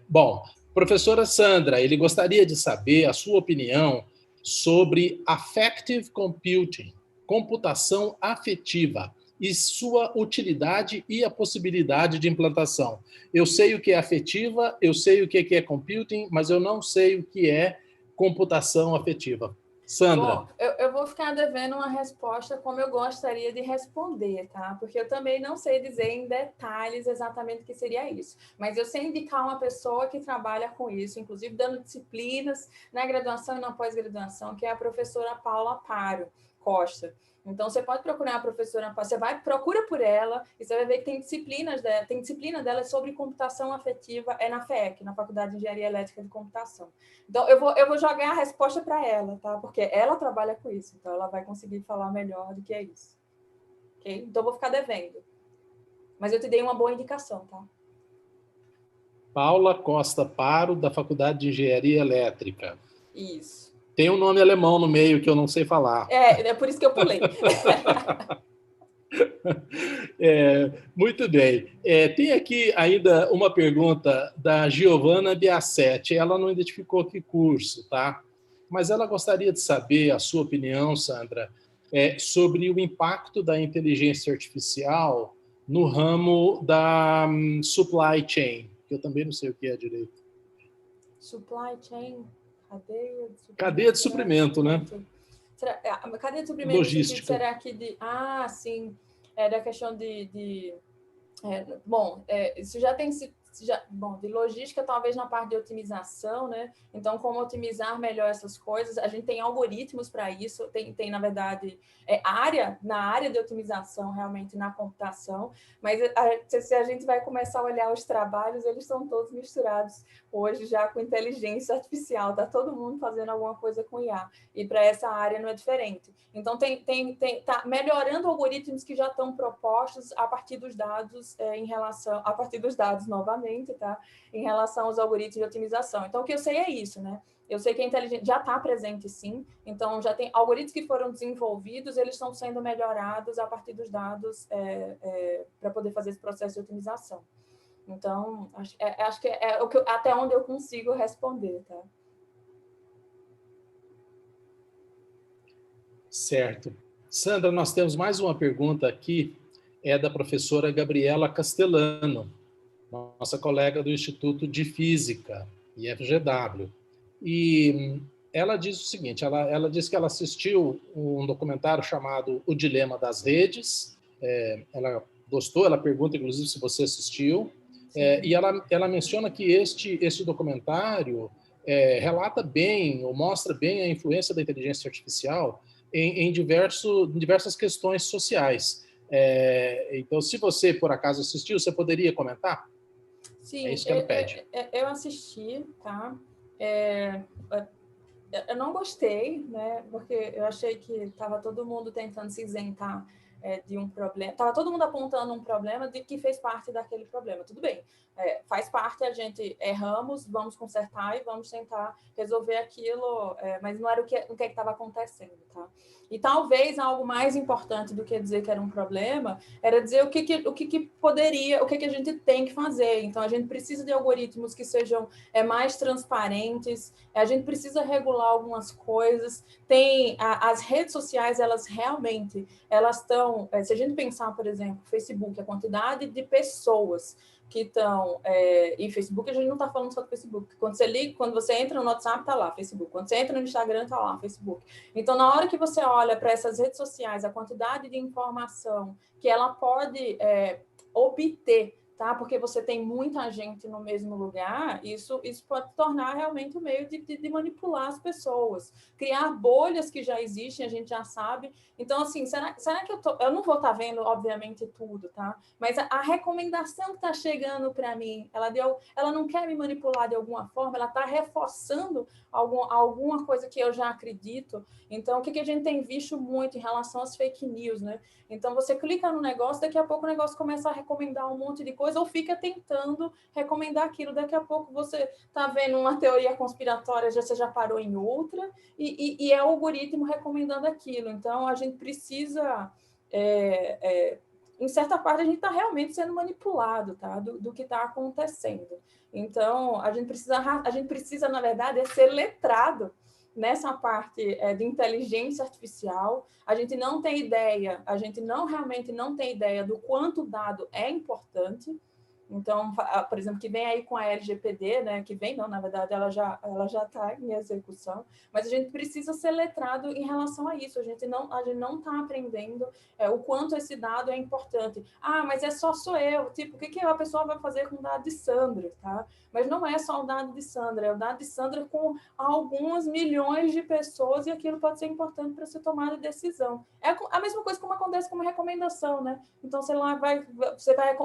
Bom, professora Sandra, ele gostaria de saber a sua opinião sobre affective computing, computação afetiva, e sua utilidade e a possibilidade de implantação. Eu sei o que é afetiva, eu sei o que é computing, mas eu não sei o que é computação afetiva. Sandra. Bom, eu vou ficar devendo uma resposta como eu gostaria de responder, tá? Porque eu também não sei dizer em detalhes exatamente o que seria isso. Mas eu sei indicar uma pessoa que trabalha com isso, inclusive dando disciplinas na graduação e na pós-graduação, que é a professora Paula Paro Costa. Então, você pode procurar a professora, procura por ela, e você vai ver que tem disciplina dela sobre computação afetiva, na FEC, na Faculdade de Engenharia Elétrica de Computação. Então, eu vou jogar a resposta para ela, tá? Porque ela trabalha com isso, então ela vai conseguir falar melhor do que é isso. Ok? Então, eu vou ficar devendo. Mas eu te dei uma boa indicação, tá? Paula Costa Paro, da Faculdade de Engenharia Elétrica. Isso. Tem um nome alemão no meio que eu não sei falar. É por isso que eu pulei. Muito bem. Tem aqui ainda uma pergunta da Giovana Biasetti. Ela não identificou que curso, tá? Mas ela gostaria de saber a sua opinião, Sandra, sobre o impacto da inteligência artificial no ramo da supply chain, que eu também não sei o que é direito. Supply chain, cadeia de suprimento, né? Cadeia de suprimento, logística. Será que sim, da questão isso já tem de logística, talvez na parte de otimização, né? Então, como otimizar melhor essas coisas? A gente tem algoritmos para isso, tem na verdade, na área de otimização, realmente, na computação, mas se a gente vai começar a olhar os trabalhos, eles estão todos misturados hoje já com inteligência artificial, está todo mundo fazendo alguma coisa com IA, e para essa área não é diferente. Então, tá melhorando algoritmos que já estão propostos a partir dos dados, a partir dos dados novamente, tá? Em relação aos algoritmos de otimização. Então, o que eu sei é isso, né? Eu sei que a inteligência já está presente, sim. Então, já tem algoritmos que foram desenvolvidos, eles estão sendo melhorados a partir dos dados para poder fazer esse processo de otimização. Então, acho que até onde eu consigo responder, tá? Certo. Sandra, nós temos mais uma pergunta aqui, é da professora Gabriela Castellano, nossa colega do Instituto de Física, IFGW. E ela diz o seguinte, ela diz que ela assistiu um documentário chamado O Dilema das Redes, ela gostou, ela pergunta, inclusive, se você assistiu, e ela menciona que este documentário relata bem, ou mostra bem a influência da inteligência artificial em diversas questões sociais. Então, se você, por acaso, assistiu, você poderia comentar? Sim, é isso que ela pede. Eu assisti, tá? Eu não gostei, né? Porque eu achei que estava todo mundo tentando se isentar de um problema. Estava todo mundo apontando um problema de que fez parte daquele problema. Tudo bem, faz parte, a gente erramos, vamos consertar e vamos tentar resolver aquilo, mas não era o que estava acontecendo, tá? E talvez algo mais importante do que dizer que era um problema era dizer o que poderia, o que a gente tem que fazer. Então, a gente precisa de algoritmos que sejam mais transparentes, a gente precisa regular algumas coisas. Tem as redes sociais, elas estão, se a gente pensar, por exemplo, Facebook, a quantidade de pessoas que estão em Facebook, a gente não está falando só do Facebook. Quando você entra no WhatsApp, está lá, Facebook. Quando você entra no Instagram, está lá, Facebook. Então, na hora que você olha para essas redes sociais, a quantidade de informação que ela pode obter, tá? Porque você tem muita gente no mesmo lugar, isso pode tornar realmente um meio de manipular as pessoas, criar bolhas que já existem, a gente já sabe. Então, assim, será que eu não vou estar vendo, obviamente, tudo, tá? Mas a recomendação que está chegando para mim, ela não quer me manipular de alguma forma, ela está reforçando alguma coisa que eu já acredito. Então, o que a gente tem visto muito em relação às fake news, né? Então, você clica no negócio, daqui a pouco o negócio começa a recomendar um monte de coisa, ou fica tentando recomendar aquilo. Daqui a pouco você está vendo uma teoria conspiratória, você já parou em outra, e é o algoritmo recomendando aquilo. Então, a gente precisa... em certa parte, a gente está realmente sendo manipulado, tá? Do que está acontecendo. Então, a gente precisa, na verdade, ser letrado nessa parte de inteligência artificial. A gente não tem ideia, realmente não tem ideia do quanto o dado é importante. Então, por exemplo, que vem aí com a LGPD, né? Que vem, não, na verdade, ela já está em execução, mas a gente precisa ser letrado em relação a isso. A gente não está aprendendo o quanto esse dado é importante. Ah, mas sou eu. Tipo, o que a pessoa vai fazer com o dado de Sandra, tá? Mas não é só o dado de Sandra, é o dado de Sandra com algumas milhões de pessoas, e aquilo pode ser importante para ser tomada decisão. É a mesma coisa como acontece com uma recomendação, né? Então, você vai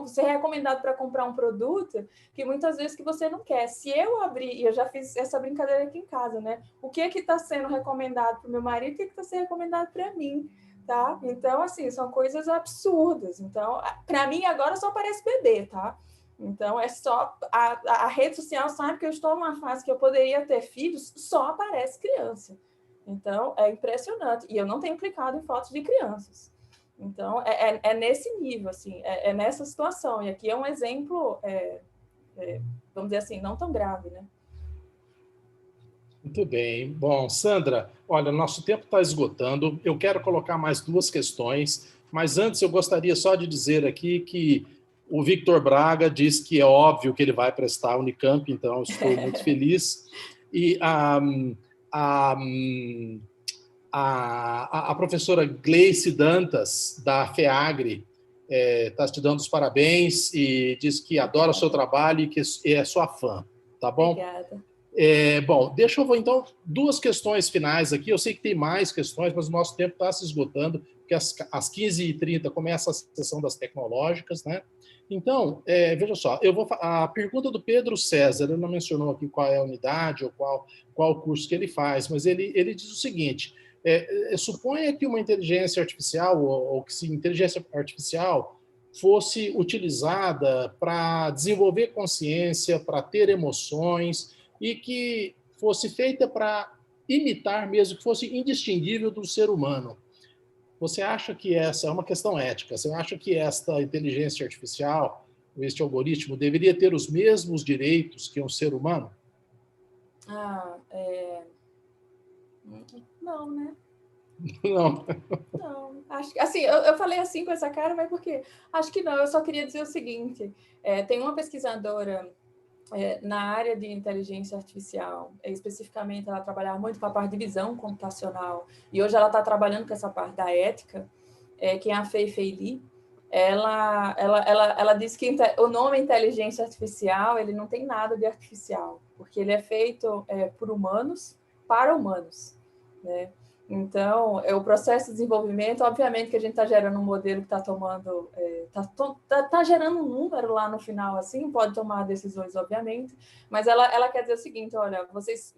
ser recomendado para comprar um produto que muitas vezes que você não quer. Se eu abrir, e eu já fiz essa brincadeira aqui em casa, né? O que está sendo recomendado para o meu marido, o que está sendo recomendado para mim, tá? Então, assim, são coisas absurdas. Então, para mim, agora só parece bebê, tá? Então, é só... A rede social sabe que eu estou numa fase que eu poderia ter filhos, só aparece criança. Então, é impressionante. E eu não tenho clicado em fotos de crianças. Então, é nesse nível, assim, é nessa situação. E aqui é um exemplo, vamos dizer assim, não tão grave, né? Muito bem. Bom, Sandra, olha, nosso tempo está esgotando. Eu quero colocar mais 2 questões, mas antes eu gostaria só de dizer aqui que o Victor Braga diz que é óbvio que ele vai prestar a Unicamp, então estou muito feliz. E a professora Gleice Dantas, da FEAGRE, está te dando os parabéns e diz que adora o seu trabalho e que é sua fã, tá bom? Obrigada. Bom, deixa eu, então, 2 questões finais aqui. Eu sei que tem mais questões, mas o nosso tempo está se esgotando, porque às 15h30 começa a sessão das tecnológicas, né? Então, veja só, a pergunta do Pedro César, ele não mencionou aqui qual é a unidade ou qual o curso que ele faz, mas ele diz o seguinte: suponha que uma inteligência artificial, ou que se inteligência artificial fosse utilizada para desenvolver consciência, para ter emoções, e que fosse feita para imitar mesmo, que fosse indistinguível do ser humano. Você acha que essa é uma questão ética? Você acha que esta inteligência artificial, este algoritmo, deveria ter os mesmos direitos que um ser humano? Não, né? Não. Não, acho que, assim, eu falei assim com essa cara, mas porque acho que não. Eu só queria dizer o seguinte: tem uma pesquisadora na área de inteligência artificial, especificamente ela trabalhava muito com a parte de visão computacional, e hoje ela está trabalhando com essa parte da ética, que é a Fei-Fei Li. Ela diz que o nome inteligência artificial, ele não tem nada de artificial, porque ele é feito por humanos para humanos, né? Então, o processo de desenvolvimento, obviamente que a gente está gerando um modelo que está tomando, está gerando um número lá no final, assim, pode tomar decisões, obviamente, mas ela quer dizer o seguinte: olha, vocês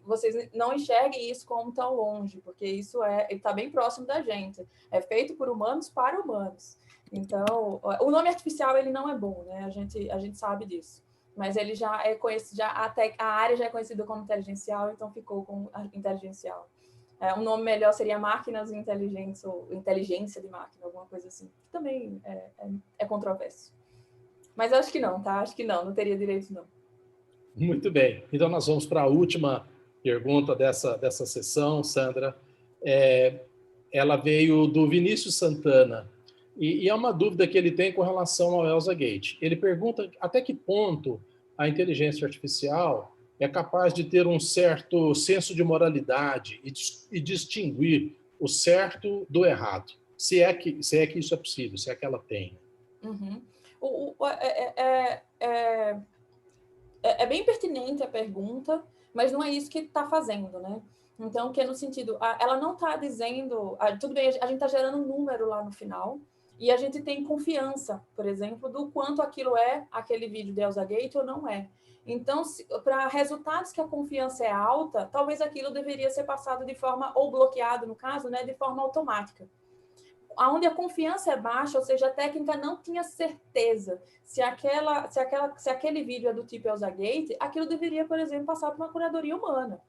não enxerguem isso como tão longe, porque isso está bem próximo da gente, é feito por humanos para humanos. Então, o nome artificial, ele não é bom, né? A gente sabe disso, mas ele já é conhecido, até a área já é conhecida como inteligencial, então ficou como inteligencial. Um nome melhor seria máquinas inteligentes, ou inteligência de máquina, alguma coisa assim. Que também é controverso. Mas acho que não, tá? Acho que não teria direito, não. Muito bem. Então, nós vamos para a última pergunta dessa sessão, Sandra. Ela veio do Vinícius Santana, e é uma dúvida que ele tem com relação ao Elsa Gate. Ele pergunta até que ponto a inteligência artificial é capaz de ter um certo senso de moralidade e distinguir o certo do errado, se é que isso é possível, se é que ela tem. Uhum. É bem pertinente a pergunta, mas não é isso que está fazendo, né? Então, que é no sentido, ela não está dizendo, tudo bem, a gente está gerando um número lá no final, e a gente tem confiança, por exemplo, do quanto aquilo é aquele vídeo de ElsaGate ou não é. Então, para resultados que a confiança é alta, talvez aquilo deveria ser passado de forma, ou bloqueado, no caso, né, de forma automática. Onde a confiança é baixa, ou seja, a técnica não tinha certeza se aquele vídeo é do tipo ElsaGate, aquilo deveria, por exemplo, passar por uma curadoria humana.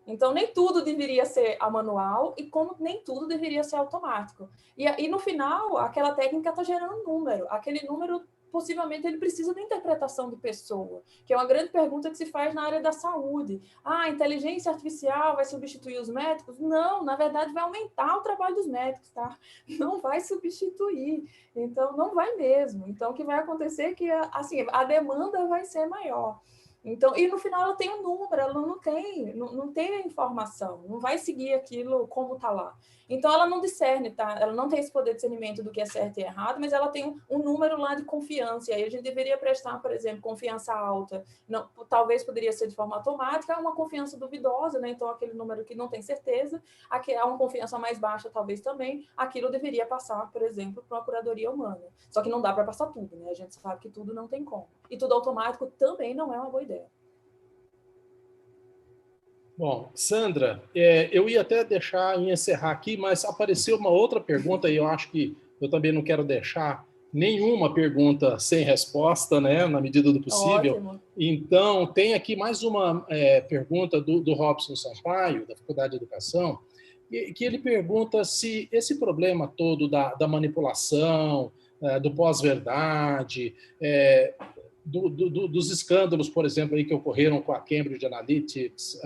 Então, nem tudo deveria ser a manual e como nem tudo deveria ser automático. E no final, aquela técnica está gerando um número. Aquele número, possivelmente, ele precisa de interpretação de pessoa, que é uma grande pergunta que se faz na área da saúde. A inteligência artificial vai substituir os médicos? Não, na verdade, vai aumentar o trabalho dos médicos, tá? Não vai substituir. Então, não vai mesmo. Então, o que vai acontecer é que assim, a demanda vai ser maior. Então, e no final ela tem um número, ela não tem a informação, não vai seguir aquilo como está lá. Então, ela não discerne, tá? Ela não tem esse poder de discernimento do que é certo e errado, mas ela tem um número lá de confiança. E aí a gente deveria prestar, por exemplo, confiança alta. Não, talvez poderia ser de forma automática, uma confiança duvidosa, né? Então, aquele número que não tem certeza, há uma confiança mais baixa, talvez também, aquilo deveria passar, por exemplo, para uma curadoria humana. Só que não dá para passar tudo, né? A gente sabe que tudo não tem como. E tudo automático também não é uma boa ideia. Bom, Sandra, eu ia até deixar em encerrar aqui, mas apareceu uma outra pergunta e eu acho que eu também não quero deixar nenhuma pergunta sem resposta, né, na medida do possível. Ótimo. Então, tem aqui mais uma pergunta do Robson Sampaio, da Faculdade de Educação, que ele pergunta se esse problema todo da manipulação, do pós-verdade, dos escândalos, por exemplo, aí que ocorreram com a Cambridge Analytics,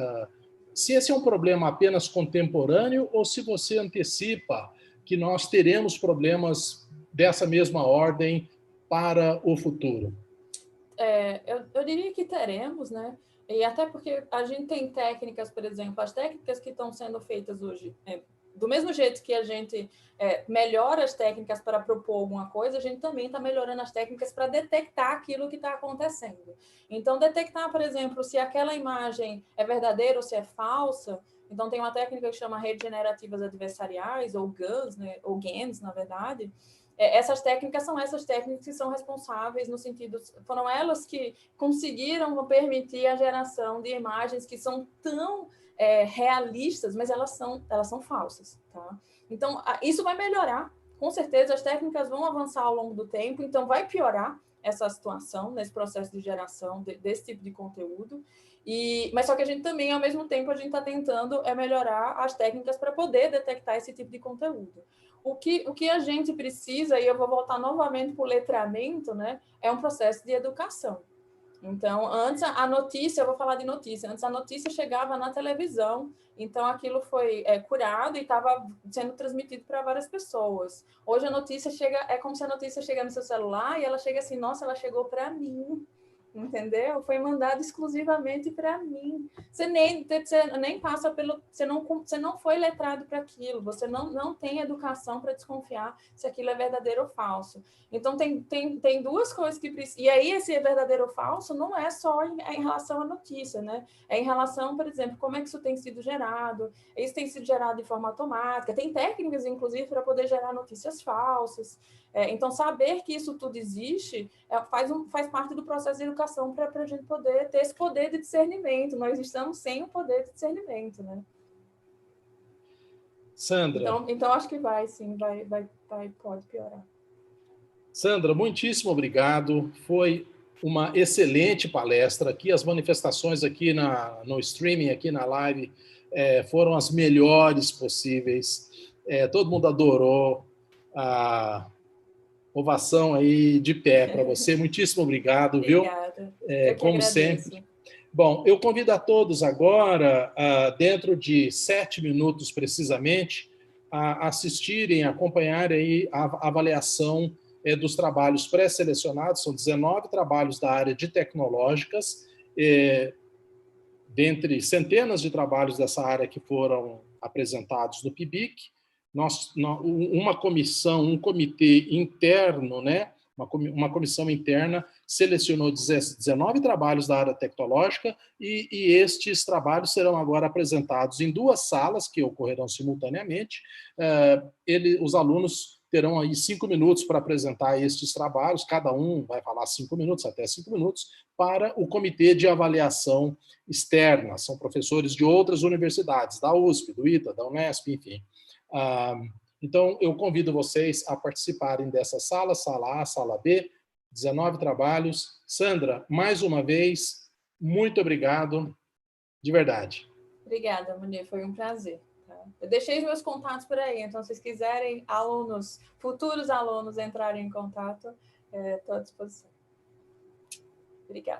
se esse é um problema apenas contemporâneo ou se você antecipa que nós teremos problemas dessa mesma ordem para o futuro. Eu diria que teremos, né? E até porque a gente tem técnicas, por exemplo, as técnicas que estão sendo feitas hoje, do mesmo jeito que a gente melhora as técnicas para propor alguma coisa, a gente também está melhorando as técnicas para detectar aquilo que está acontecendo. Então, detectar, por exemplo, se aquela imagem é verdadeira ou se é falsa. Então, tem uma técnica que chama redes generativas adversariais, ou GANs, né? Ou GANs, na verdade. Essas técnicas são essas técnicas que são responsáveis no sentido... Foram elas que conseguiram permitir a geração de imagens que são tão realistas, mas elas são falsas, tá? Então, isso vai melhorar, com certeza, as técnicas vão avançar ao longo do tempo, então vai piorar essa situação nesse processo de geração desse tipo de conteúdo, mas só que a gente também, ao mesmo tempo, a gente está tentando melhorar as técnicas para poder detectar esse tipo de conteúdo. O que a gente precisa, e eu vou voltar novamente para o letramento, né, é um processo de educação. Então, antes a notícia, eu vou falar de notícia, antes a notícia chegava na televisão, então aquilo foi curado e estava sendo transmitido para várias pessoas. Hoje a notícia chega, é como se a notícia chega no seu celular e ela chega assim, nossa, ela chegou para mim, entendeu? Foi mandado exclusivamente para mim. Você nem passa pelo... Você não foi letrado para aquilo, você não tem educação para desconfiar se aquilo é verdadeiro ou falso. Então, tem duas coisas que precisam... E aí, esse verdadeiro ou falso não é só em relação à notícia, né? É em relação, por exemplo, como é que isso tem sido gerado. Isso tem sido gerado de forma automática. Tem técnicas, inclusive, para poder gerar notícias falsas. Então, saber que isso tudo existe faz parte do processo de educação para a gente poder ter esse poder de discernimento. Nós estamos sem o poder de discernimento, né? Sandra. Então acho que pode piorar. Sandra, muitíssimo obrigado. Foi uma excelente palestra aqui. As manifestações aqui no streaming, aqui na live, foram as melhores possíveis. Todo mundo adorou. A ovação aí de pé para você. Muitíssimo obrigado, viu? Obrigada. Como sempre. Bom, eu convido a todos agora, dentro de 7 minutos precisamente, a assistirem, acompanharem aí a avaliação dos trabalhos pré-selecionados. São 19 trabalhos da área de tecnológicas, dentre centenas de trabalhos dessa área que foram apresentados no PIBIC. Uma comissão, um comitê interno, né, Uma comissão interna selecionou 19 trabalhos da área tecnológica e estes trabalhos serão agora apresentados em 2 salas que ocorrerão simultaneamente. Os alunos terão aí 5 minutos para apresentar estes trabalhos, cada um vai falar 5 minutos, até 5 minutos, para o comitê de avaliação externa. São professores de outras universidades, da USP, do ITA, da Unesp, enfim. Então, eu convido vocês a participarem dessa sala, sala A, sala B, 19 trabalhos. Sandra, mais uma vez, muito obrigado, de verdade. Obrigada, Munir, foi um prazer. Tá? Eu deixei os meus contatos por aí, então, se vocês quiserem, futuros alunos entrarem em contato, estou à disposição. Obrigada.